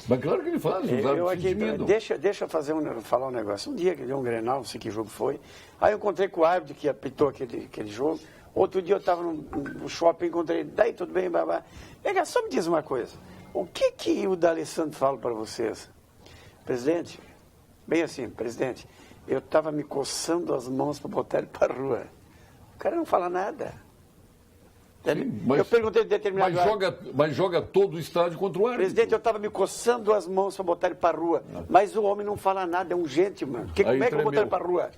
Mas claro que ele faz. Os Eu árbitros se aqui, intimidam. deixa eu falar um negócio. Um dia que deu um Grenal, não sei que jogo foi, aí eu encontrei com o árbitro que apitou aquele jogo. Outro dia eu estava no shopping, encontrei ele. Daí, tudo bem, babá. Vem, só me diz uma coisa. O que o D'Alessandro fala para vocês? Presidente, bem assim, presidente, eu estava me coçando as mãos para botar ele para a rua. O cara não fala nada. Mas- eu perguntei de determinado Mas joga todo o estádio contra o árbitro. Presidente, eu estava me coçando as mãos para botar ele para a rua. Mas o homem não fala nada, é um gentleman. Como é que eu vou botar ele para a rua?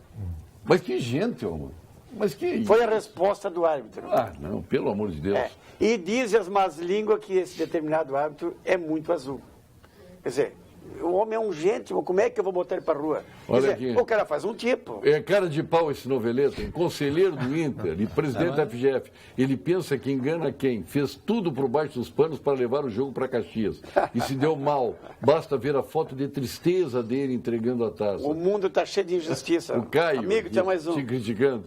Mas que gente, homem. Mas que... Foi a resposta do árbitro. Ah, não, pelo amor de Deus. É. E dizem as más línguas que esse determinado árbitro é muito azul. Quer dizer, o homem é um gentleman, como é que eu vou botar ele para a rua? Quer Olha dizer, aqui. o cara faz um tipo. É cara de pau esse Noveleto, hein? Conselheiro do Inter e presidente da FGF. Ele pensa que engana quem? Fez tudo por baixo dos panos para levar o jogo para Caxias. E se deu mal. Basta ver a foto de tristeza dele entregando a taça. O mundo está cheio de injustiça. O Caio, Amigo, tem mais um. te criticando.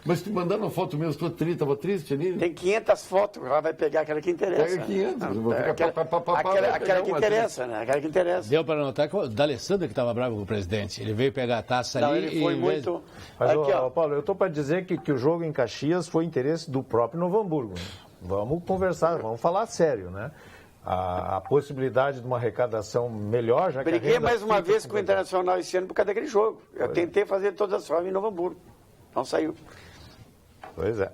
Mas te mandaram uma foto mesmo, estava triste ali? Tem 500 fotos, ela vai pegar aquela que interessa. Pega 500, eu vou ficar Aquela, vai aquela pegar que uma, interessa, né? Aquela que interessa. Deu para notar que o D'Alessandro que estava bravo com o presidente. Ele veio pegar a taça Não, ali ele foi e... muito... Mas, Aqui, ó. Paulo, eu estou para dizer que o jogo em Caxias foi interesse do próprio Novo Hamburgo. Vamos conversar, vamos falar sério, né? A possibilidade de uma arrecadação melhor, já que a Briguei renda mais uma fica vez com o Internacional esse ano por causa daquele jogo. Eu tentei fazer todas as formas em Novo Hamburgo. Não saiu. Pois é.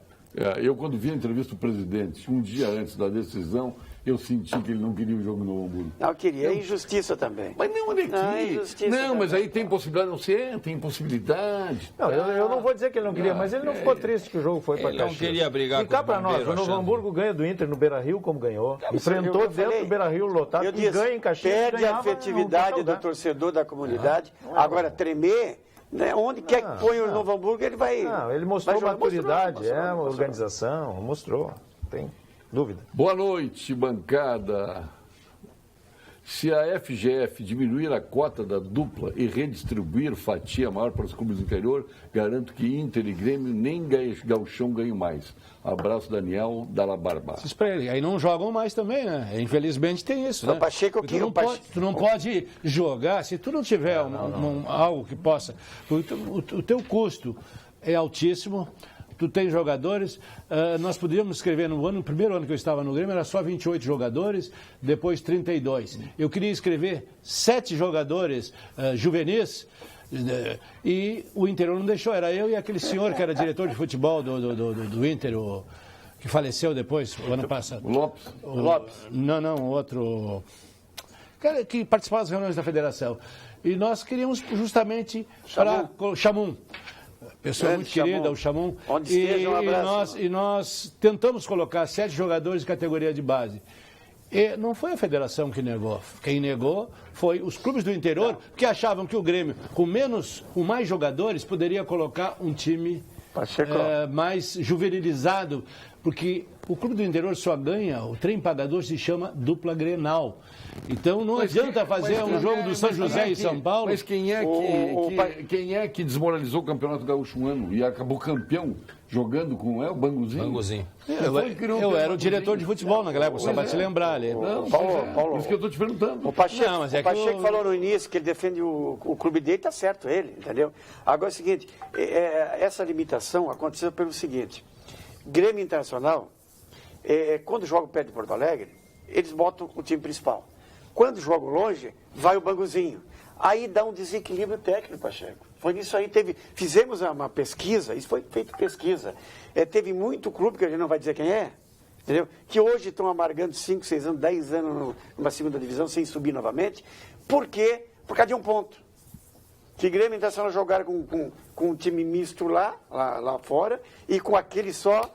Eu, quando vi a entrevista do presidente, um dia antes da decisão, eu senti que ele não queria o jogo no Hamburgo. Não, eu queria. É injustiça também. Mas não, olha aqui. Não, é injustiça Não, mas também. aí tem possibilidade, não sei, tem possibilidade. Não, eu não vou dizer que ele não queria, mas ele não ficou triste que o jogo foi para Ele Caxias. não queria brigar E com cá os para nós, bombeiros, o Novo achando- Hamburgo ganha do Inter no Beira-Rio como ganhou. Eu Enfrentou dentro falei, do Beira-Rio lotado eu e disse, ganha em Caxias. perde a ganhava afetividade no do lugar. torcedor da comunidade. Agora, tremer, né, onde quer que ponha o Novo Hamburgo, ele vai... Não, ele mostrou vai jogar. maturidade, Mostrou. organização, mostrou. Tem dúvida. Boa noite, bancada. Se a FGF diminuir a cota da dupla e redistribuir fatia maior para os clubes do interior, garanto que Inter e Grêmio nem gauchão ganham mais. Abraço, Daniel Dalabarba. Aí não jogam mais também, né? Infelizmente tem isso, né? Pacheco, tu não pode jogar, se tu não tiver algo que possa... O teu custo é altíssimo. Tu tem jogadores, nós podíamos escrever no primeiro ano que eu estava no Grêmio, era só 28 jogadores, depois 32. Eu queria escrever 7 jogadores juvenis, e o Inter não deixou, era eu e aquele senhor que era diretor de futebol do Inter, que faleceu depois, o ano passado. Lopes. Não, o outro... Cara, que participava das reuniões da federação. E nós queríamos justamente... Chamum. Pessoa muito querida, o Chamum. Onde esteja, um abraço. E nós tentamos colocar 7 jogadores de categoria de base. E não foi a federação que negou. Quem negou foi os clubes do interior, que achavam que o Grêmio, com mais jogadores, poderia colocar um time mais juvenilizado, porque o clube do interior só ganha, o trem pagador se chama dupla Grenal. Então não adianta fazer um jogo do São José e São Paulo. Mas quem é que desmoralizou o Campeonato Gaúcho um ano e acabou campeão jogando com o Banguzinho? Eu era o diretor de futebol naquela época, só para te lembrar ali. Paulo, por isso que eu estou te perguntando. O Pacheco falou no início que ele defende o clube dele, tá certo ele, entendeu? Agora é o seguinte, essa limitação aconteceu pelo seguinte, Grêmio Internacional, quando joga perto de Porto Alegre, eles botam o time principal. Quando jogam longe, vai o Banguzinho. Aí dá um desequilíbrio técnico, Pacheco. Foi nisso aí, fizemos uma pesquisa, isso foi feito pesquisa. Teve muito clube, que a gente não vai dizer quem é, entendeu? Que hoje estão amargando 5, 6 anos, 10 anos numa segunda divisão, sem subir novamente. Por quê? Por causa de um ponto. Que Grêmio Internacional jogaram com um time misto lá fora, e com aquele só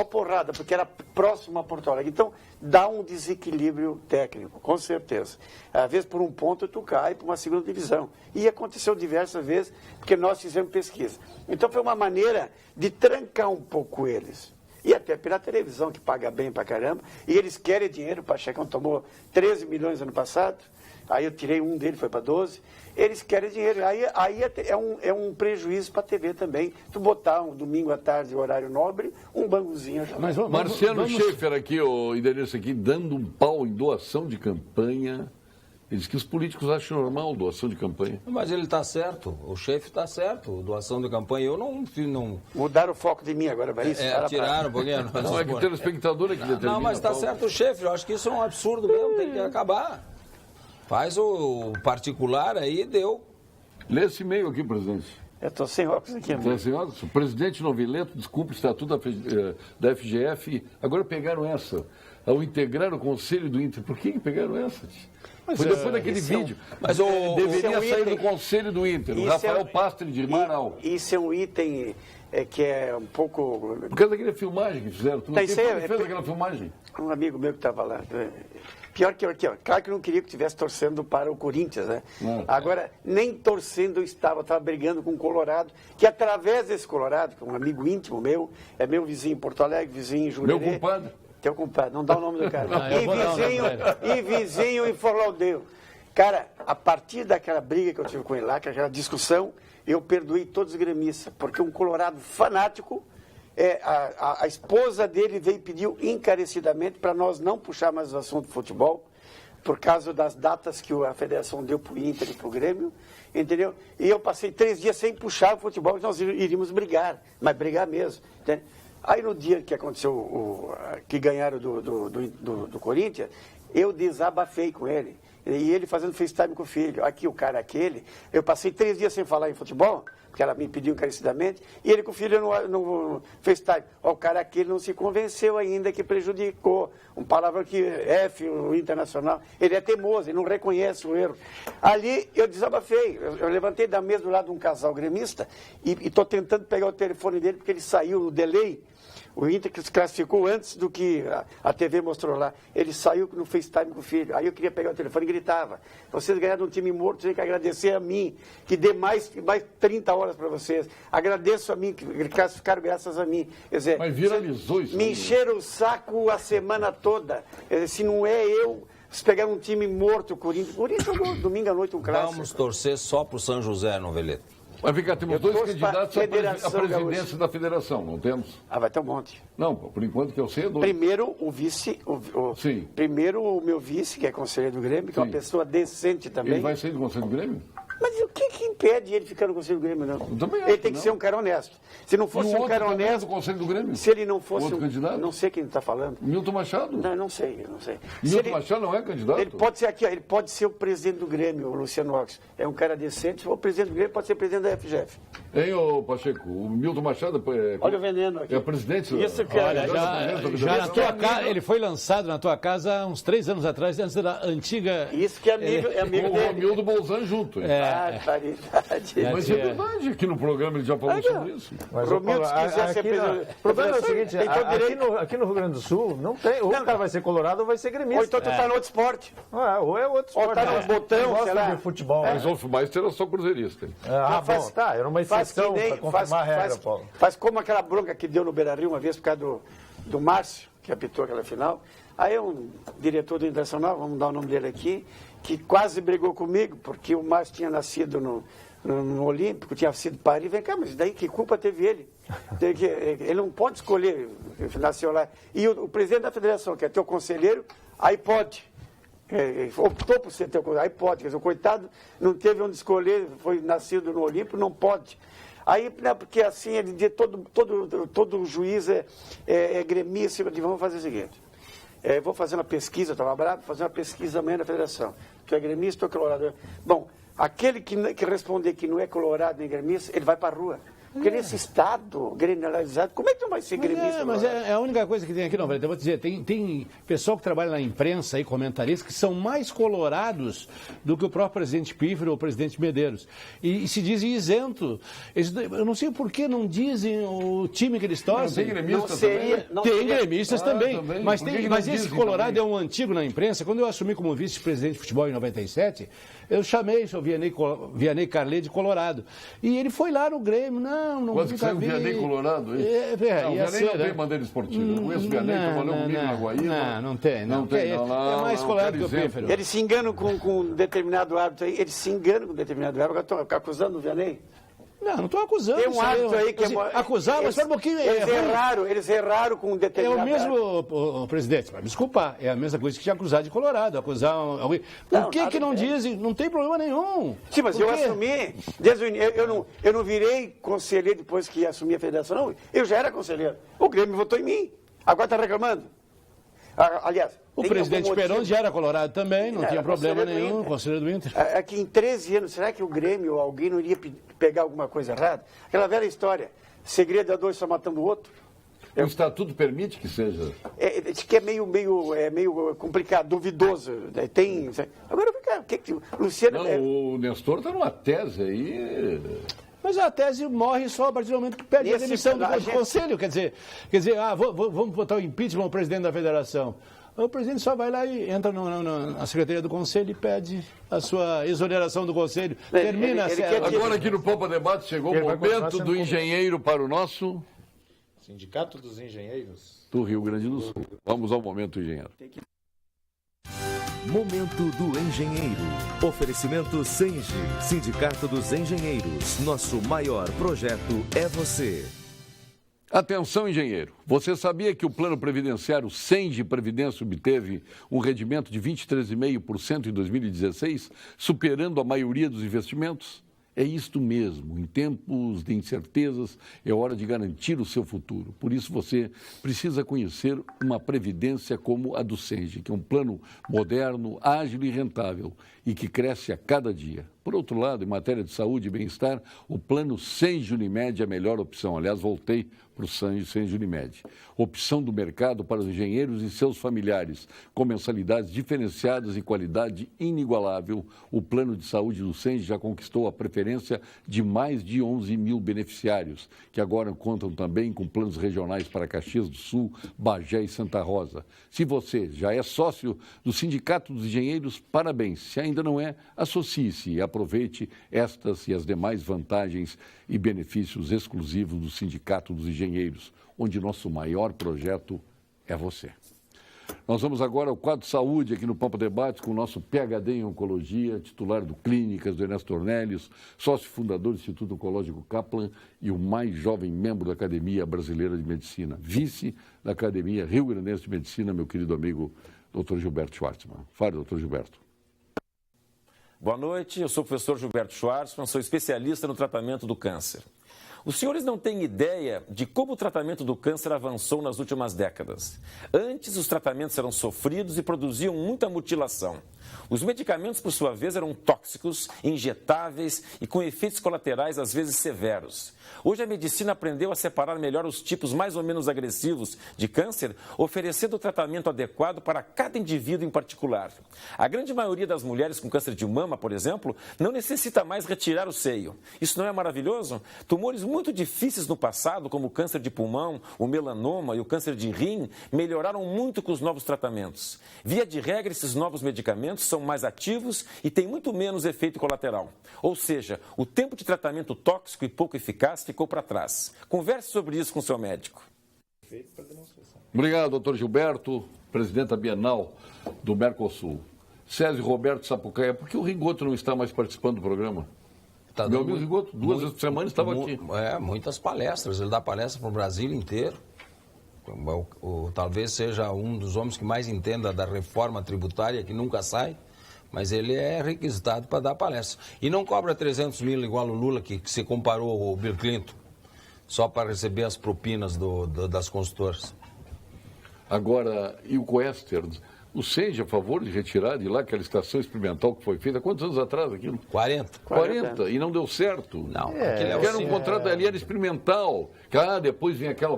porrada, porque era próximo a Porto Alegre. Então, dá um desequilíbrio técnico, com certeza. Às vezes, por um ponto, tu cai para uma segunda divisão. E aconteceu diversas vezes, porque nós fizemos pesquisa. Então, foi uma maneira de trancar um pouco eles. E até pela televisão, que paga bem pra caramba. E eles querem dinheiro. O Pacheco tomou 13 milhões ano passado. Aí eu tirei um dele, foi para 12. Eles querem dinheiro. Aí é um prejuízo para a TV também. Tu botar um domingo à tarde, horário nobre, um Banguzinho. Mas Marcelo Schaefer aqui, o endereço aqui, dando um pau em doação de campanha. Ele diz que os políticos acham normal doação de campanha. Mas ele está certo, o chefe está certo, doação de campanha. Eu não... Mudaram o foco de mim agora, vai isso? Tiraram um pouquinho. Não, é que o telespectador é que determina. Não, mas está certo o chefe, eu acho que isso é um absurdo mesmo, tem que acabar. Faz o particular aí, deu. Lê esse e-mail aqui, presidente. Eu estou sem óculos aqui, amigo. Sem óculos? O presidente Novileto descumpre o estatuto da FGF. Agora pegaram essa. Ao integrar o conselho do Inter. Por que pegaram essa? Foi depois daquele vídeo. Mas deveria sair do conselho do Inter. O Rafael Pastre de Marau. Isso é um item que é um pouco... Por causa daquela filmagem que fizeram. Tu não fez aquela filmagem? Um amigo meu que estava lá... Pior que aqui, ó. Claro que eu não queria que estivesse torcendo para o Corinthians, né? Agora, nem torcendo eu estava brigando com o Colorado, que através desse Colorado, que é um amigo íntimo meu, é meu vizinho em Porto Alegre, vizinho em Jurerê. Meu compadre. Teu compadre, não dá o nome do cara. E vizinho em Forlaudeu. Cara, a partir daquela briga que eu tive com ele lá, aquela discussão, eu perdoei todos os gremistas, porque um colorado fanático... a esposa dele veio e pediu encarecidamente para nós não puxar mais o assunto de futebol, por causa das datas que a federação deu para o Inter e para o Grêmio, entendeu? E eu passei 3 dias sem puxar o futebol, nós iríamos brigar, mas brigar mesmo. Entendeu? Aí no dia que aconteceu, que ganharam do Corinthians, eu desabafei com ele. E ele fazendo FaceTime com o filho. Aqui, o cara aquele. Eu passei 3 dias sem falar em futebol, porque ela me pediu encarecidamente, e ele com o filho no FaceTime. O cara aquele não se convenceu ainda que prejudicou. Um palavrão que o Internacional. Ele é teimoso, ele não reconhece o erro. Ali eu desabafei. Eu levantei da mesa do lado de um casal gremista e estou tentando pegar o telefone dele, porque ele saiu no delay. O Inter que se classificou antes do que a TV mostrou lá. Ele saiu no FaceTime com o filho. Aí eu queria pegar o telefone e gritava. Vocês ganharam um time morto, tem que agradecer a mim, que dê mais 30 horas para vocês. Agradeço a mim, que classificaram graças a mim. Quer dizer, mas viralizou isso. Me encheram o saco a semana toda. Quer dizer, se não é eu, Vocês pegaram um time morto, o Corinthians jogou domingo à noite um clássico. Vamos torcer só pro São José, Noveleta. Mas fica, temos dois candidatos à Federação presidência Gaúcha. da federação, não temos? Vai ter um monte. Não, por enquanto que eu sei, é dois. Primeiro, o vice, Sim. primeiro o meu vice, que é conselheiro do Grêmio, que é uma Sim. pessoa decente também. Ele vai sair do Conselho do Grêmio? Mas o que impede ele ficar no Conselho do Grêmio, não? Eu também acho Ele tem que não. ser um cara honesto. Se não E fosse o um outro cara também é honesto, do Conselho do Grêmio? se ele não fosse Outro candidato? não sei quem está falando. Milton Machado? Não sei, eu não sei. Se Milton ele- Machado não é candidato? Ele pode ser aqui, ó, ele pode ser o presidente do Grêmio, o Luciano Ox. É um cara decente. Se for o presidente do Grêmio, pode ser presidente da FGF. Hein, ô Pacheco? O Milton Machado Olha o veneno aqui. é presidente? Isso que é- Olha, já na tua é casa, amigo- ele foi lançado na tua casa há uns 3 anos atrás, antes da antiga... Isso que é amigo, é amigo Com o dele. Romildo Bolzan junto. hein? Barbaridade. Mas é verdade, aqui no programa ele já falou sobre isso. Mas, Romildo, Paulo, se quiser ser presidente- o problema é o seguinte, tem todo direito. aqui no Rio Grande do Sul, não tem, ou o cara vai ser colorado ou vai ser gremista. Ou então tu tá no outro esporte. Ou é outro Ou esporte. tá no né? botão, Quem gosta sei lá. de futebol. Mas o Meister era só cruzeirista. hein? Bom, tá, era uma exceção para confirmar a regra, Paulo. Faz como aquela bronca que deu no Beira-Rio uma vez por causa do Márcio, que apitou aquela final. Aí um diretor do Internacional, vamos dar o nome dele aqui, que quase brigou comigo, porque o Márcio tinha nascido no Olímpico, tinha sido Paris. Vem cá, mas daí que culpa teve ele? Ele não pode escolher, nasceu lá. E o presidente da federação, que é teu conselheiro, aí pode. Optou por ser teu conselheiro, aí pode. Quer dizer, o coitado não teve onde escolher, foi nascido no Olímpico, não pode. Aí, né, porque assim, ele diz, todo juiz é gremista, eu digo, vamos fazer o seguinte. Vou fazer uma pesquisa, eu estava bravo, vou fazer uma pesquisa amanhã na federação. Tu é gremista ou colorado? Bom, aquele que responder que não é colorado nem gremista, ele vai para a rua. Porque nesse estado granularizado, como é que tu vai ser gremista? Mas é a única coisa que tem aqui, não, velho. Eu vou te dizer, tem pessoal que trabalha na imprensa e comentaristas que são mais colorados do que o próprio presidente Pífero ou o presidente Medeiros. E se dizem isento. Eu não sei por que não dizem o time que eles torcem. Tem gremista Não seria- também? não Tem seria- gremistas também. também. Mas, Por que que não mas esse dizem colorado também? é um antigo na imprensa. Quando eu assumi como vice-presidente de futebol em 97, eu chamei o seu Vianney Carlet de colorado. E ele foi lá no Grêmio. Não Quase que nunca saiu o vi. Vianney colorado, hein? Ia Não, o Vianney ser, não tem né? bandeira esportiva. Eu conheço o Vianney, trabalhou comigo na Guaíba. Não tem. Não tem, não. É mais Não, colorado quero que o exemplo. Pífero. Eles se enganam com um determinado árbitro aí, eles se enganam com um determinado árbitro. Agora estão acusando o Vianney. Não estou acusando. Tem um isso árbitro aí que assim, é... acusar, mas espera um pouquinho. Eles erraram com um É determinado o mesmo, árbitro. o presidente, vai me desculpar, é a mesma coisa que te acusar de colorado, acusar alguém. Por Não, que nada que não a ver. dizem? Não tem problema nenhum. Sim, mas Por eu quê? assumi, desde o início, eu não virei conselheiro depois que assumi a federação, não. Eu já era conselheiro. O Grêmio votou em mim. Agora está reclamando. Aliás, O tem presidente algum Perón motivo? já era colorado também, não Era tinha problema conselheiro do nenhum, Inter. conselheiro do Inter. Aqui em 13 anos, será que o Grêmio ou alguém não iria pegar alguma coisa errada? Aquela velha história, segredo é dois só matando o outro. O estatuto permite que seja. Diz que é meio complicado, duvidoso. Né? Tem. Agora, o que Luciano. Não, o Nestor está numa tese aí. Mas a tese morre só a partir do momento que pede a Esse- demissão do a gente- conselho. Quer dizer vamos botar o impeachment ao presidente da federação. O presidente só vai lá e entra na secretaria do conselho e pede a sua exoneração do conselho. Termina ele a quer que- Agora aqui no Popa Debate chegou o Ele vai continuar momento sendo do engenheiro para o nosso Sindicato dos Engenheiros. do Rio Grande do Sul. Vamos ao momento, engenheiro. Momento do Engenheiro. Oferecimento Senge, Sindicato dos Engenheiros. Nosso maior projeto é você. Atenção, engenheiro. Você sabia que o plano previdenciário Senge Previdência obteve um rendimento de 23,5% em 2016, superando a maioria dos investimentos? É isto mesmo. Em tempos de incertezas, é hora de garantir o seu futuro. Por isso, você precisa conhecer uma previdência como a do Senge, que é um plano moderno, ágil e rentável e que cresce a cada dia. Por outro lado, em matéria de saúde e bem-estar, o plano Senge Unimed é a melhor opção. Aliás, voltei para o Senge Unimed. Opção do mercado para os engenheiros e seus familiares, com mensalidades diferenciadas e qualidade inigualável. O plano de saúde do Senge já conquistou a preferência de mais de 11 mil beneficiários, que agora contam também com planos regionais para Caxias do Sul, Bagé e Santa Rosa. Se você já é sócio do Sindicato dos Engenheiros, parabéns. Se ainda não é, associe-se e aproveite estas e as demais vantagens e benefícios exclusivos do Sindicato dos Engenheiros, onde nosso maior projeto é você. Nós vamos agora ao quadro Saúde aqui no Papo Debates com o nosso PhD em Oncologia, titular do Clínicas, do Ernesto Ornelis, sócio fundador do Instituto Oncológico Kaplan e o mais jovem membro da Academia Brasileira de Medicina, vice da Academia Rio Grandense de Medicina, meu querido amigo Dr. Gilberto Schwartzman. Fale, Dr. Gilberto. Boa noite, eu sou o professor Gilberto Schwartzman, sou especialista no tratamento do câncer. Os senhores não têm ideia de como o tratamento do câncer avançou nas últimas décadas. Antes, os tratamentos eram sofridos e produziam muita mutilação. Os medicamentos, por sua vez, eram tóxicos, injetáveis e com efeitos colaterais às vezes severos. Hoje a medicina aprendeu a separar melhor os tipos mais ou menos agressivos de câncer, oferecendo o tratamento adequado para cada indivíduo em particular. A grande maioria das mulheres com câncer de mama, por exemplo, não necessita mais retirar o seio. Isso não é maravilhoso? Tumores muito difíceis no passado, como o câncer de pulmão, o melanoma e o câncer de rim, melhoraram muito com os novos tratamentos. Via de regra, esses novos medicamentos são mais ativos e têm muito menos efeito colateral. Ou seja, o tempo de tratamento tóxico e pouco eficaz ficou para trás. Converse sobre isso com seu médico. Obrigado, doutor Gilberto, presidente da Bienal do Mercosul. Césio Roberto Sapucaia, por que o Rigoto não está mais participando do programa? Tá Meu amigo Rigoto, duas vezes por semana estava aqui. Muitas palestras, ele dá palestra para o Brasil inteiro. Talvez seja um dos homens que mais entenda da reforma tributária, que nunca sai, mas ele é requisitado para dar palestra. E não cobra 300 mil igual o Lula, que se comparou ao Bill Clinton, só para receber as propinas das consultoras. Agora, e o Coester? O SENGE a favor de retirar de lá aquela estação experimental que foi feita, quantos anos atrás aquilo? 40, e não deu certo. Não, porque era um contrato ali, era experimental. Depois vem aquela,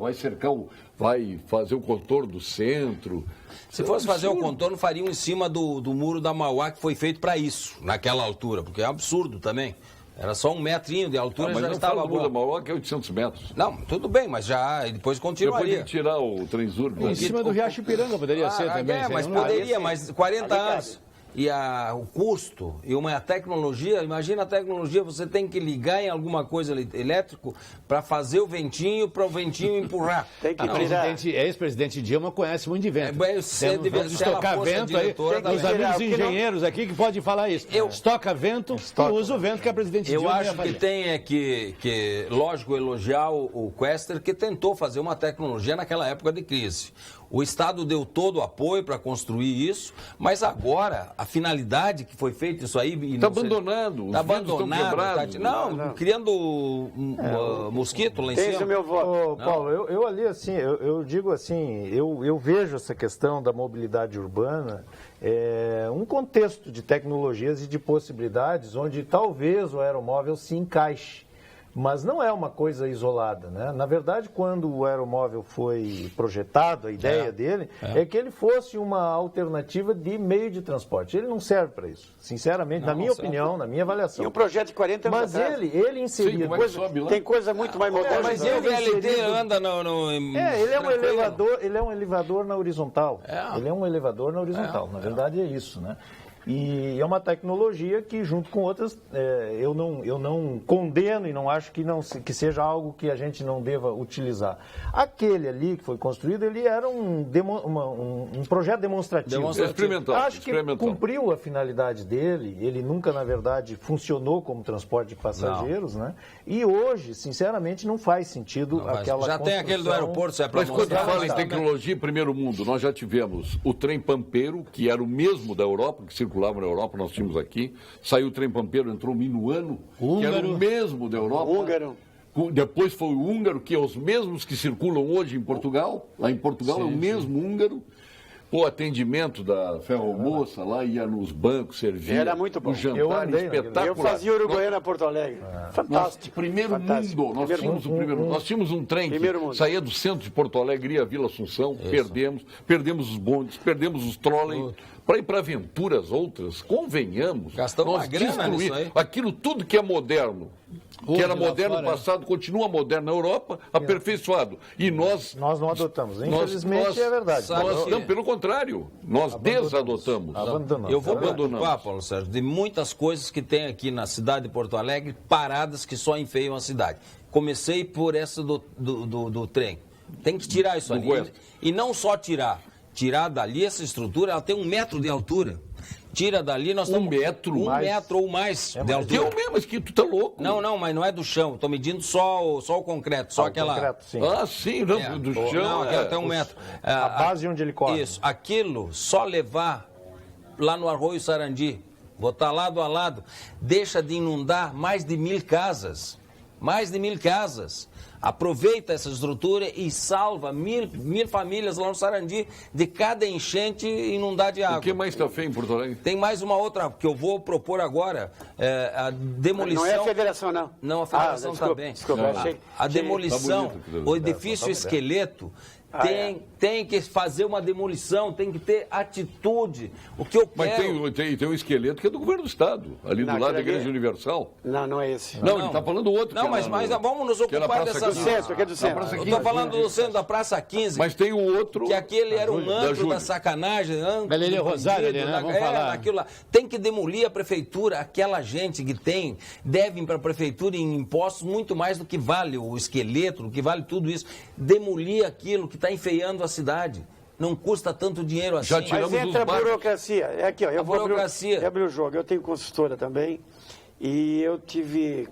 vai fazer o contorno do centro. Se fosse fazer o contorno, fariam em cima do muro da Mauá, que foi feito para isso, naquela altura, porque é absurdo também. Era só 1 metrinho de altura, mas já estava bom. Mas não Mauá, que é 800 metros. Não, tudo bem, mas já depois continuaria. Depois de tirar o Trenzurbe. Em cima do Riacho Ipiranga poderia ser também. Mas poderia, mas 40 anos. E o custo e uma tecnologia, imagina a tecnologia, você tem que ligar em alguma coisa elétrico para fazer o ventinho, para o ventinho empurrar. Tem que ex-presidente Dilma conhece muito de vento. Vamos estocar vento aí. Os amigos engenheiros aqui que podem falar isso. Estoca vento e usa o vento que a presidente Dilma Eu acho que tem que, lógico, elogiar o Coester, que tentou fazer uma tecnologia naquela época de crise. O Estado deu todo o apoio para construir isso, mas agora a finalidade que foi feito isso aí... Está abandonando, está abandonado. Criando mosquito lá em cima. Esse é o meu voto. Paulo, eu ali assim, eu digo assim, eu vejo essa questão da mobilidade urbana, um contexto de tecnologias e de possibilidades onde talvez o aeromóvel se encaixe. Mas não é uma coisa isolada, né? Na verdade, quando o aeromóvel foi projetado, a ideia dele é que ele fosse uma alternativa de meio de transporte. Ele não serve para isso, sinceramente, na minha opinião, na minha avaliação. E um projeto de 40 anos atrás. Mas ele inseriu... Tem coisa muito mais moderna. Mas o VLT anda no... ele é um elevador na horizontal. Ele é um elevador na horizontal. Na verdade, é isso, né? E é uma tecnologia que, junto com outras, eu não condeno e não acho que seja algo que a gente não deva utilizar. Aquele ali que foi construído, ele era um projeto demonstrativo. Experimental. Acho que cumpriu a finalidade dele. Ele nunca, na verdade, funcionou como transporte de passageiros, né? E hoje, sinceramente, não faz sentido aquela já tem aquele do aeroporto, Mas quando fala em tecnologia, primeiro mundo, nós já tivemos o trem Pampeiro, que era o mesmo da Europa, que circulava na Europa, nós tínhamos aqui. Saiu o trem Pampeiro, entrou o Minuano, que era o mesmo da Europa. Húngaro. Depois foi o húngaro, que é os mesmos que circulam hoje em Portugal. Lá em Portugal é o mesmo húngaro. O atendimento da ferromoça lá, ia nos bancos, servia. Era muito bom. O jantar espetacular. Eu fazia Uruguaiana Porto Alegre. Fantástico. Primeiro mundo. Nós tínhamos o primeiro mundo. Nós tínhamos um trem que saía do centro de Porto Alegre, ia a Vila Assunção, perdemos os bondes, perdemos os trolleys. Para ir para aventuras outras, convenhamos. Gastamos uma grana nisso aí. Aquilo tudo que é moderno. Que era moderno no passado, continua moderno na Europa, aperfeiçoado. E nós não adotamos. Infelizmente é verdade. Não, pelo contrário, nós desadotamos. Eu vou preocupar, Paulo Sérgio, de muitas coisas que tem aqui na cidade de Porto Alegre, paradas que só enfeiam a cidade. Comecei por essa do trem. Tem que tirar isso ali. E não só tirar. tirar dali essa estrutura, ela tem 1 metro de altura. Tira dali, nós estamos... 1 metro? 1 metro ou mais de altura. Eu mesmo, mas que tu tá louco. Não, mas não é do chão. Estou medindo só o concreto, só aquela... Concreto, sim. Ah, sim, não, do chão. Não, aquela tem 1 metro. A base onde ele corre. Isso, aquilo, só levar lá no Arroio Sarandi, botar lado a lado, deixa de inundar mais de 1.000 casas. Mais de 1.000 casas. Aproveita essa estrutura e salva 1.000 famílias lá no Sarandi de cada enchente inundar de água. O que mais está feio em Porto Alegre? Tem mais uma outra que eu vou propor agora, a demolição... Não é a federação, não. Não, a federação também. Desculpa, achei. A demolição, Tá bonito, o edifício esqueleto, tem que fazer uma demolição, tem que ter atitude. O que eu Mas quero... tem um esqueleto que é do governo do Estado, ali do lado da Igreja Universal. Não é esse. Não, ele está falando outro. Não, mas vamos nos ocupar dessa... Do centro, aqui é do centro. Eu estou falando do centro da Praça 15. Mas tem o outro... Que aquele era um antro da sacanagem. Galeria Rosário, né? Vamos falar. Naquilo lá. Tem que demolir a prefeitura, aquela gente que devem para a prefeitura em impostos muito mais do que vale o esqueleto, do que vale tudo isso. Demolir aquilo que está enfeiando a cidade. Não custa tanto dinheiro assim. Já tiramos Mas entra os a burocracia. É aqui, ó. Eu vou abrir o jogo. Eu tenho consultora também e eu tive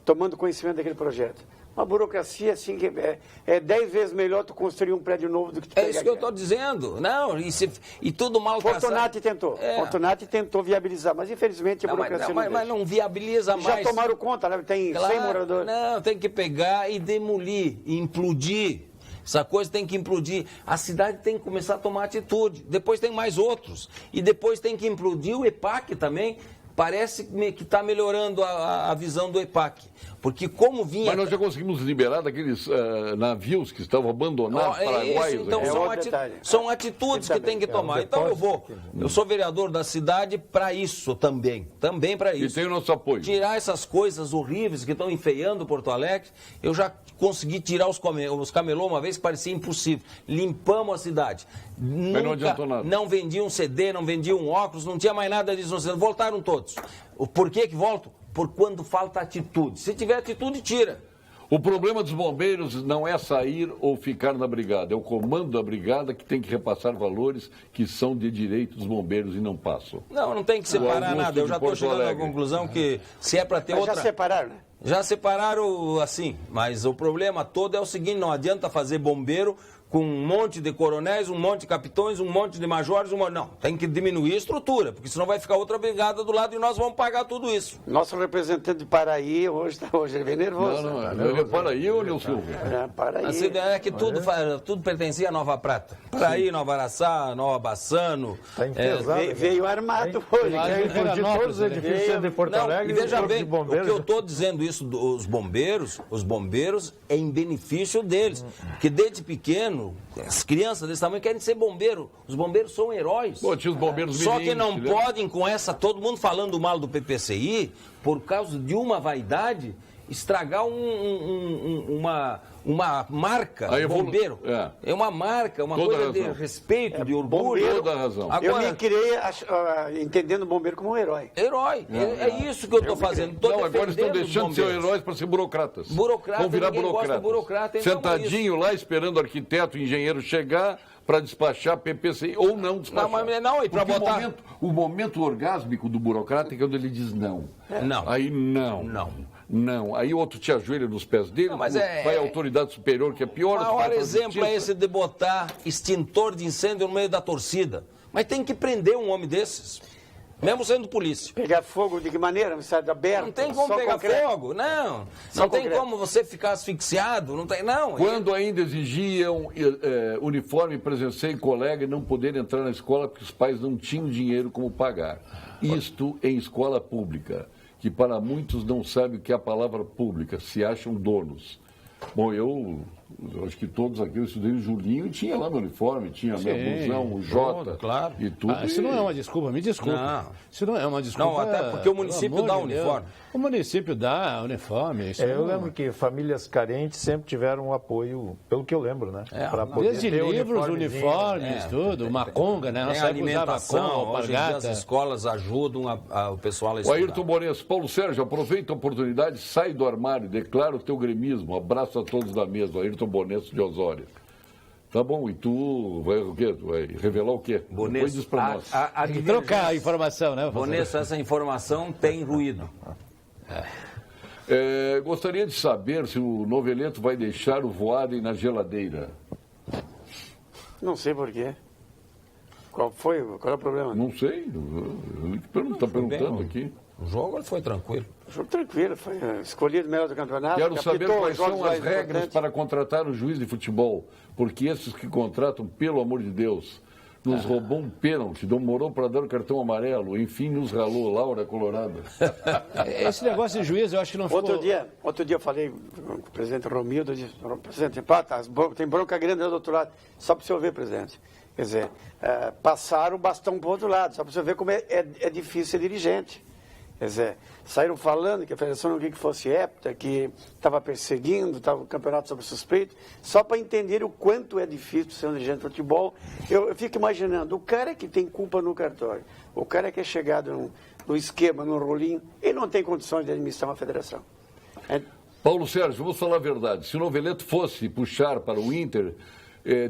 tomando conhecimento daquele projeto. Uma burocracia, assim, que é 10 vezes melhor tu construir um prédio novo do que tu pegar. É isso que eu estou dizendo. Não, e tudo mal Fortunati tentou. Fortunati tentou viabilizar, mas infelizmente a burocracia não mas não viabiliza mais. Já tomaram conta, né? Tem 100 moradores. Não, tem que pegar e demolir, implodir. Essa coisa tem que implodir. A cidade tem que começar a tomar atitude. Depois tem mais outros. E depois tem que implodir o EPAC também. Parece que está melhorando a visão do EPAC. Porque como vinha... Mas nós já conseguimos liberar daqueles navios que estavam abandonados, paraguaios. Então são atitudes que tem que tomar. Então eu sou vereador da cidade para isso também para isso. E tem o nosso apoio. Tirar essas coisas horríveis que estão enfeiando Porto Alegre. Eu já consegui tirar os camelô uma vez que parecia impossível. Limpamos a cidade. Mas não adiantou nada. Não vendiam CD, não vendiam óculos, não tinha mais nada disso. Voltaram todos. Por que voltam? Por quando falta atitude. Se tiver atitude, tira. O problema dos bombeiros não é sair ou ficar na brigada. É o comando da brigada que tem que repassar valores que são de direito dos bombeiros e não passam. Não tem que separar nada. Eu já estou chegando à conclusão que se é para ter outra... Já separaram, né? Já separaram assim, mas o problema todo é o seguinte, não adianta fazer bombeiro com um monte de coronéis, um monte de capitões, um monte de majores, não, tem que diminuir a estrutura, porque senão vai ficar outra brigada do lado e nós vamos pagar tudo isso. Nosso representante de Paraí hoje ele vem nervoso. Não é Paraí ou Nilson Silva? É Paraí. Assim, é que tudo pertencia à Nova Prata. Paraí, Nova Araçá, Nova Bassano. Veio armado hoje. De todos os edifícios de Porto Alegre, veja bem, o que eu estou dizendo isso dos bombeiros, os bombeiros é em benefício deles, porque desde pequeno as crianças desse tamanho querem ser bombeiro. Os bombeiros são heróis. Pô, tinha os bombeiros Só que não podem, com todo mundo falando mal do PPCI, por causa de uma vaidade, estragar uma marca, bombeiro. É uma marca, uma coisa de respeito, de orgulho. Toda a razão. Agora, eu me criei entendendo o bombeiro como um herói. É isso que eu estou fazendo. Agora estão deixando de ser heróis para ser burocratas. Vão virar burocratas. Sentadinho lá esperando o arquiteto, o engenheiro chegar para despachar PPCI ou não despachar. Não, e para botar... O momento orgásmico do burocrata é quando ele diz não. Não. Aí não. Aí o outro te ajoelha nos pés dele, vai à autoridade superior, que é pior. O maior exemplo é esse de botar extintor de incêndio no meio da torcida. Mas tem que prender um homem desses. Mesmo sendo polícia. Pegar fogo de que maneira? Aberto? Não tem como pegar fogo, não. Não tem como você ficar asfixiado, não. Quando ainda exigiam uniforme, presenciei colega e não poder entrar na escola porque os pais não tinham dinheiro como pagar. Isto em escola pública, que para muitos não sabem o que é a palavra pública, se acham donos. Bom, eu acho que todos aqui, eu estudei o Julinho e tinha lá no uniforme, tinha meu busão, o Jota, claro. E tudo. Isso não é uma desculpa, me desculpe. Isso não é uma desculpa. Não, até porque o município dá uniforme. O município dá uniforme. Eu lembro que famílias carentes sempre tiveram um apoio, pelo que eu lembro, né? Desde livros, uniformes, tudo, uma conga, né? Tem alimentação, hoje em dia as escolas ajudam o pessoal a estudar. O Ayrton Morenço, Paulo Sérgio, aproveita a oportunidade, sai do armário, declara o teu gremismo, abraço a todos da mesa, Ayrton Morenço de Osório. Tá bom, e tu vai o quê? Tu vai revelar o quê? Depois diz pra nós. Tem que trocar a informação, né? Bonesso, essa informação tem ruído. Gostaria de saber se o Noveleto vai deixar o Voaden na geladeira. Não sei por quê. Qual é o problema? Não sei, está perguntando aqui. O jogo foi tranquilo. O jogo tranquilo, foi escolhido melhor do campeonato. Quero saber quais são as regras importantes para contratar o juiz de futebol, porque esses que contratam, pelo amor de Deus, nos roubou um pênalti, demorou para dar o cartão amarelo, enfim, nos ralou, Laura Colorada. Esse negócio de juiz, eu acho que não ficou... Outro dia eu falei com o presidente Romildo, eu disse, presidente, tem bronca grande do outro lado, só para o senhor ver, presidente. Quer dizer, passaram o bastão para o outro lado, só para o senhor ver como é difícil ser dirigente. Quer dizer, saíram falando que a federação não queria que fosse hepta, que estava perseguindo, estava o campeonato sob suspeito, só para entender o quanto é difícil ser um dirigente de futebol. Eu fico imaginando, o cara que tem culpa no cartório, o cara que é chegado no esquema, no rolinho, ele não tem condições de administrar uma federação. Paulo Sérgio, vamos falar a verdade. Se o Noveleto fosse puxar para o Inter,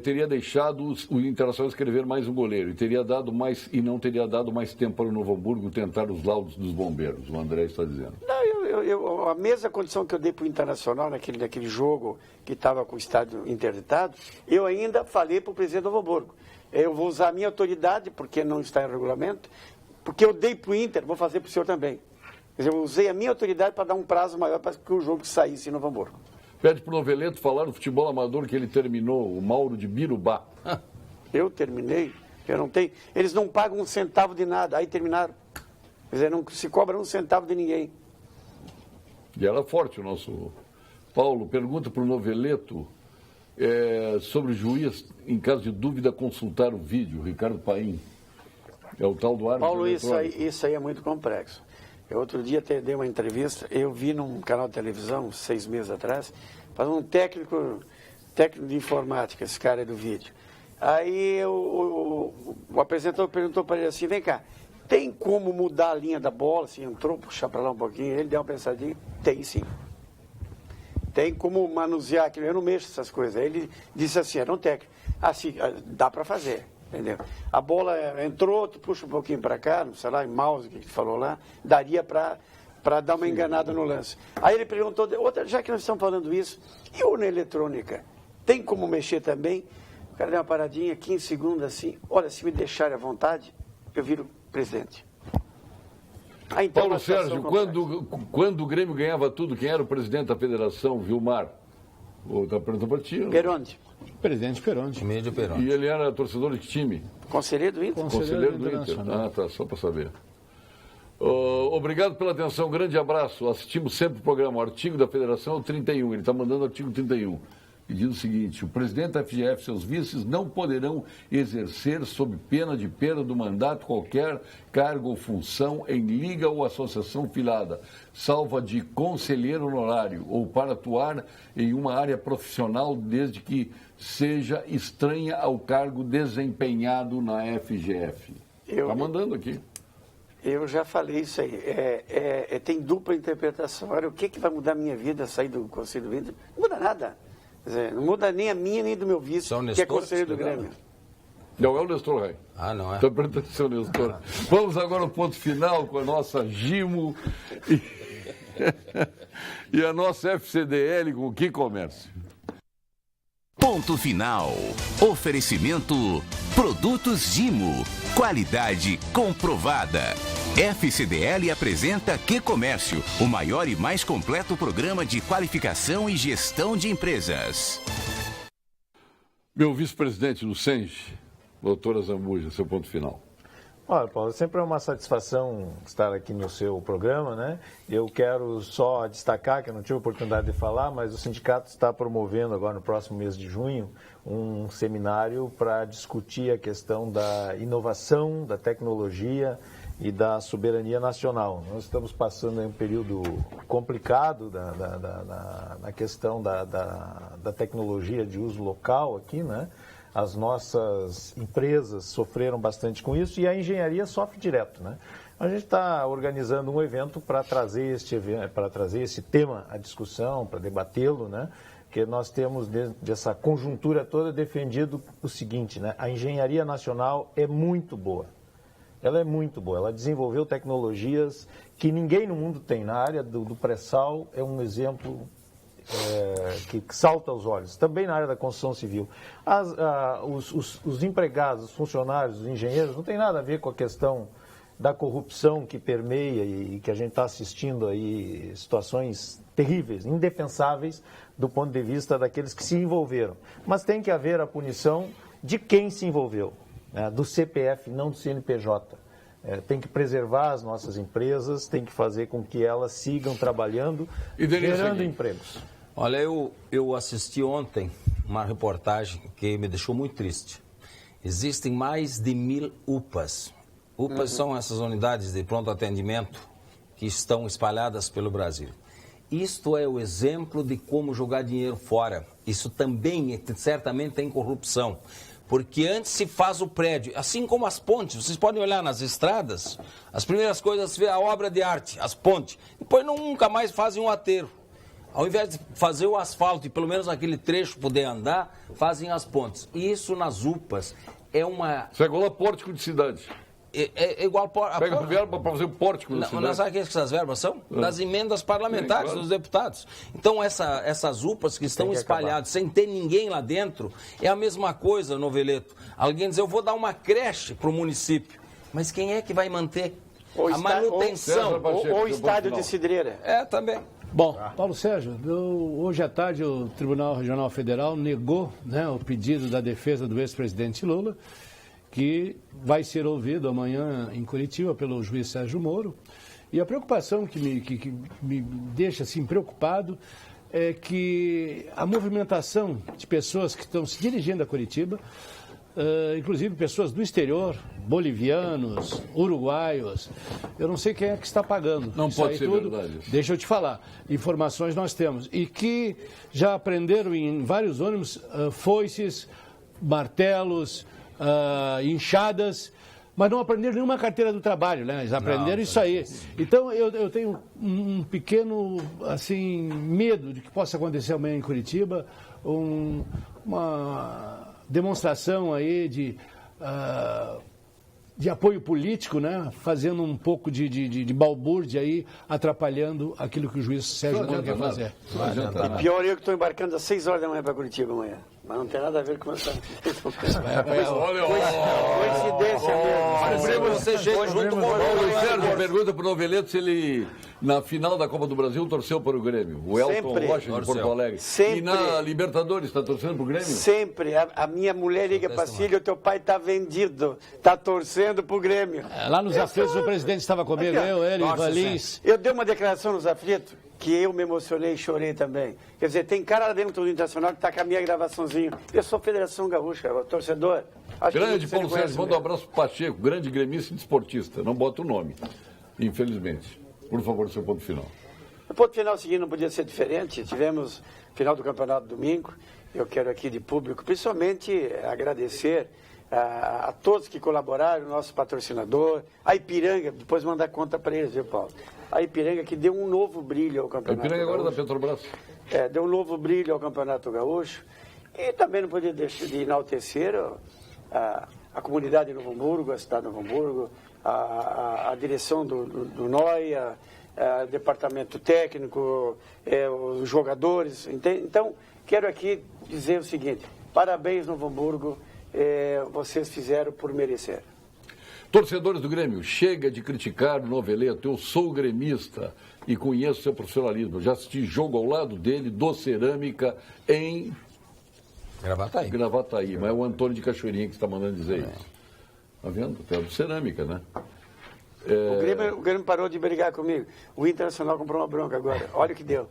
teria deixado o Internacional escrever mais um goleiro e não teria dado mais tempo para o Novo Hamburgo tentar os laudos dos bombeiros. O André está dizendo. Não, a mesma condição que eu dei para o Internacional naquele jogo que estava com o estádio interditado, eu ainda falei para o presidente do Novo Hamburgo. Eu vou usar a minha autoridade, porque não está em regulamento, porque eu dei para o Inter, vou fazer para o senhor também. Quer dizer, eu usei a minha autoridade para dar um prazo maior para que o jogo saísse em Novo Hamburgo. Pede para o Noveleto falar no futebol amador que ele terminou, o Mauro de Birubá. Eu terminei? Eu não tenho. Eles não pagam um centavo de nada, aí terminaram. Quer dizer, não se cobra um centavo de ninguém. E era forte o nosso... Paulo, pergunta para o Noveleto sobre o juiz, em caso de dúvida, consultar o vídeo. Ricardo Paim. É o tal do árbitro. Paulo, isso aí é muito complexo. Eu outro dia dei uma entrevista, eu vi num canal de televisão, 6 meses atrás, para um técnico de informática, esse cara aí do vídeo. Aí o apresentador perguntou para ele assim, vem cá, tem como mudar a linha da bola? Assim, entrou, puxar para lá um pouquinho, ele deu uma pensadinha, tem sim. Tem como manusear aquilo, eu não mexo essas coisas. Aí ele disse assim, era um técnico, assim, dá para fazer. Entendeu? A bola entrou, tu puxa um pouquinho para cá, sei lá, em mouse, que ele falou lá, daria para dar uma enganada no lance. Aí ele perguntou, já que nós estamos falando isso, e urna eletrônica? Tem como mexer também? O cara deu uma paradinha, 15 segundos assim, olha, se me deixarem à vontade, eu viro presidente. Então, Paulo Sérgio, quando o Grêmio ganhava tudo, quem era o presidente da federação, Vilmar? Está perguntando para ti. Peronde. Presidente Peronde. Meio Peronde. E ele era torcedor de que time? Conselheiro do Inter. Conselheiro do Inter. Ah, tá, só para saber. Obrigado pela atenção, grande abraço. Assistimos sempre o programa. O artigo da federação é o 31, ele está mandando o artigo 31. E diz o seguinte, o presidente da FGF e seus vices não poderão exercer, sob pena de perda do mandato, qualquer cargo ou função em liga ou associação filiada, salvo de conselheiro honorário, ou para atuar em uma área profissional desde que seja estranha ao cargo desempenhado na FGF. Está mandando aqui. Eu já falei isso aí. Tem dupla interpretação. Olha, o que vai mudar a minha vida sair do Conselho do Inter? Não muda nada. Quer dizer, não muda nem a minha, nem do meu vice, que é conselheiro do Grêmio. Não, é o Nestor Rai. Ah, não é? Está perguntando o seu Nestor. Vamos agora ao ponto final com a nossa Gimo e a nossa FCDL com o Que Comércio. Ponto final. Oferecimento Produtos Gimo. Qualidade comprovada. FCDL apresenta Que Comércio, o maior e mais completo programa de qualificação e gestão de empresas. Meu vice-presidente do SENGE, doutora Zambuja, seu ponto final. Olha, Paulo, sempre é uma satisfação estar aqui no seu programa, né? Eu quero só destacar, que eu não tive oportunidade de falar, mas o sindicato está promovendo agora no próximo mês de junho um seminário para discutir a questão da inovação, da tecnologia e da soberania nacional. Nós estamos passando um período complicado na questão da tecnologia de uso local aqui, né? As nossas empresas sofreram bastante com isso e a engenharia sofre direto, né? A gente está organizando um evento para trazer esse tema à discussão, para debatê-lo, né? Porque nós temos, dentro dessa conjuntura toda, defendido o seguinte, né? A engenharia nacional é muito boa. Ela é muito boa. Ela desenvolveu tecnologias que ninguém no mundo tem. Na área do pré-sal é um exemplo que salta aos olhos. Também na área da construção civil. Os empregados, os funcionários, os engenheiros, não tem nada a ver com a questão da corrupção que permeia e que a gente está assistindo aí, situações terríveis, indefensáveis do ponto de vista daqueles que se envolveram. Mas tem que haver a punição de quem se envolveu, né, do CPF, não do CNPJ. Tem que preservar as nossas empresas, tem que fazer com que elas sigam trabalhando e gerando empregos. Olha, eu assisti ontem uma reportagem que me deixou muito triste. Existem mais de 1.000 UPAs. UPAs são essas unidades de pronto atendimento que estão espalhadas pelo Brasil. Isto é o exemplo de como jogar dinheiro fora. Isso também, certamente, tem corrupção. Porque antes se faz o prédio, assim como as pontes. Vocês podem olhar nas estradas, as primeiras coisas, você vê a obra de arte, as pontes. Depois nunca mais fazem um aterro. Ao invés de fazer o asfalto e pelo menos aquele trecho poder andar, fazem as pontes. E isso nas UPAs é uma... Isso é igual a pórtico de cidade. É igual a Pega a verba para fazer o pórtico da cidade. Não sabe o que essas verbas são? Das emendas parlamentares dos deputados. Então, essas UPAs que estão espalhadas sem ter ninguém lá dentro, é a mesma coisa, Noveleto. Alguém diz, eu vou dar uma creche para o município. Mas quem é que vai manter a manutenção? Ou o estádio de Cidreira. Também. Bom, Paulo Sérgio, hoje à tarde o Tribunal Regional Federal negou, né, o pedido da defesa do ex-presidente Lula, que vai ser ouvido amanhã em Curitiba pelo juiz Sérgio Moro. E a preocupação que me deixa assim preocupado é que a movimentação de pessoas que estão se dirigindo a Curitiba, inclusive pessoas do exterior, bolivianos, uruguaios, eu não sei quem é que está pagando. Não isso pode aí ser tudo, verdade. Deixa eu te falar, informações nós temos. E que já aprenderam em vários ônibus foices, martelos, inchadas, mas não aprenderam nenhuma carteira do trabalho, né? Eles aprenderam isso aí. Então, eu tenho um pequeno, assim, medo de que possa acontecer amanhã em Curitiba uma demonstração aí de apoio político, né? Fazendo um pouco de balbúrdia aí, atrapalhando aquilo que o juiz Sérgio Moro quer fazer. E pior, eu que estou embarcando às 6 horas da manhã para Curitiba amanhã. Mas não tem nada a ver com essa... Coincidência mesmo. Você chega junto com o Paulo Sérgio pergunta para o Noveleto se ele, na final da Copa do Brasil, torceu para o Grêmio. O Elton Rocha de Porto Alegre. Sempre. E na Libertadores, está torcendo para o Grêmio? Sempre. A minha mulher liga para Cílio, o teu pai está vendido. Está torcendo para o Grêmio. Lá nos aflitos o presidente estava comigo, ele, Ivan Lins. Eu dei uma declaração nos aflitos que eu me emocionei e chorei também. Quer dizer, tem cara lá dentro do Internacional que está com a minha gravaçãozinha. Eu sou Federação Gaúcha, torcedor. Grande Paulo Sérgio, manda um abraço para o Pacheco, grande gremista e desportista. Não bota o nome, infelizmente. Por favor, seu ponto final. O ponto final é o seguinte, não podia ser diferente. Tivemos final do campeonato domingo. Eu quero aqui de público, principalmente, agradecer a todos que colaboraram, nosso patrocinador, a Ipiranga, depois mandar conta para eles, viu, Paulo? A Ipiranga que deu um novo brilho ao Campeonato Gaúcho. A Ipiranga agora da Petrobras. Deu um novo brilho ao Campeonato Gaúcho. E também não podia deixar de enaltecer a comunidade de Novo Hamburgo, a cidade de Novo Hamburgo, a direção do NOIA, departamento técnico, os jogadores. Então, quero aqui dizer o seguinte, parabéns, Novo Hamburgo, vocês fizeram por merecer. Torcedores do Grêmio, chega de criticar o Noveleto. Eu sou gremista e conheço seu profissionalismo. Já assisti jogo ao lado dele, do Cerâmica, em Gravataí. Mas é o Antônio de Cachoeirinha que está mandando dizer isso. Está vendo? É do Cerâmica, né? O Grêmio parou de brigar comigo. O Internacional comprou uma bronca agora. Olha o que deu.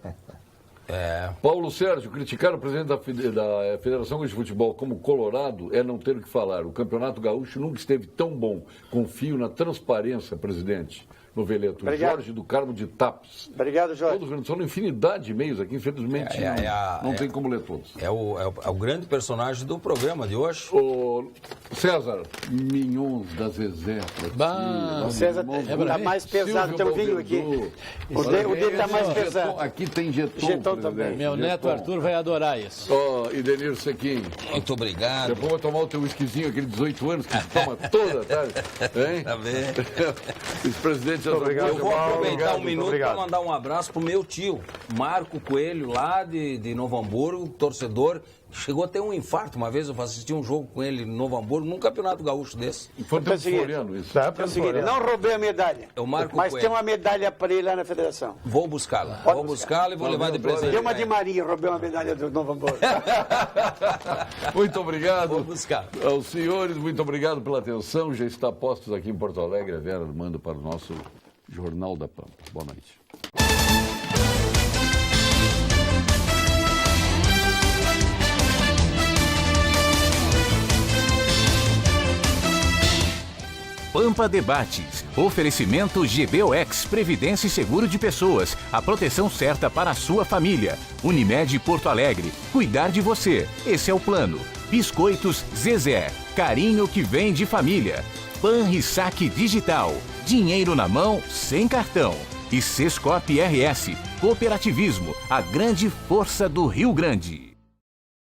Paulo Sérgio, criticar o presidente da Federação de Futebol como colorado é não ter o que falar. O Campeonato Gaúcho nunca esteve tão bom. Confio na transparência, presidente. Noveleto. Obrigado. Jorge do Carmo de Tapes. Obrigado, Jorge. Todos são infinidade de e-mails aqui, infelizmente não tem como ler todos. É o grande personagem do programa de hoje. O César, Mignons da Zezé. O César está mais pesado, tem um vinho aqui. O dele está mais pesado. Aqui tem Geton também. Meu neto Arthur vai adorar isso. E Denir Sequim. Muito obrigado. Depois vou tomar o teu whiskyzinho, aquele 18 anos que toma toda a tarde. Hein? Tá bem. Vice-presidente, eu vou aproveitar Paulo, um minuto para mandar um abraço pro meu tio, Marco Coelho, lá de Novo Hamburgo, torcedor. Chegou a ter um infarto. Uma vez eu assisti um jogo com ele em Novo Hamburgo, num campeonato gaúcho desse. Foi tempo Floriano isso. É o seguinte, não roubei a medalha. Mas tem uma medalha para ele lá na federação. Vou buscá-la. Vou buscá-la e vou levar de presente. Deu uma de Maria, roubei uma medalha do Novo Hamburgo. Muito obrigado. Vou buscar. Aos senhores, muito obrigado pela atenção. Já está postos aqui em Porto Alegre. A Vera manda para o nosso Jornal da Pampa. Boa noite. Pampa Debates. Oferecimento GBOX, Previdência e Seguro de Pessoas. A proteção certa para a sua família. Unimed Porto Alegre. Cuidar de você. Esse é o plano. Biscoitos Zezé. Carinho que vem de família. Panrisac Digital. Dinheiro na mão, sem cartão. E Sescop RS. Cooperativismo. A grande força do Rio Grande.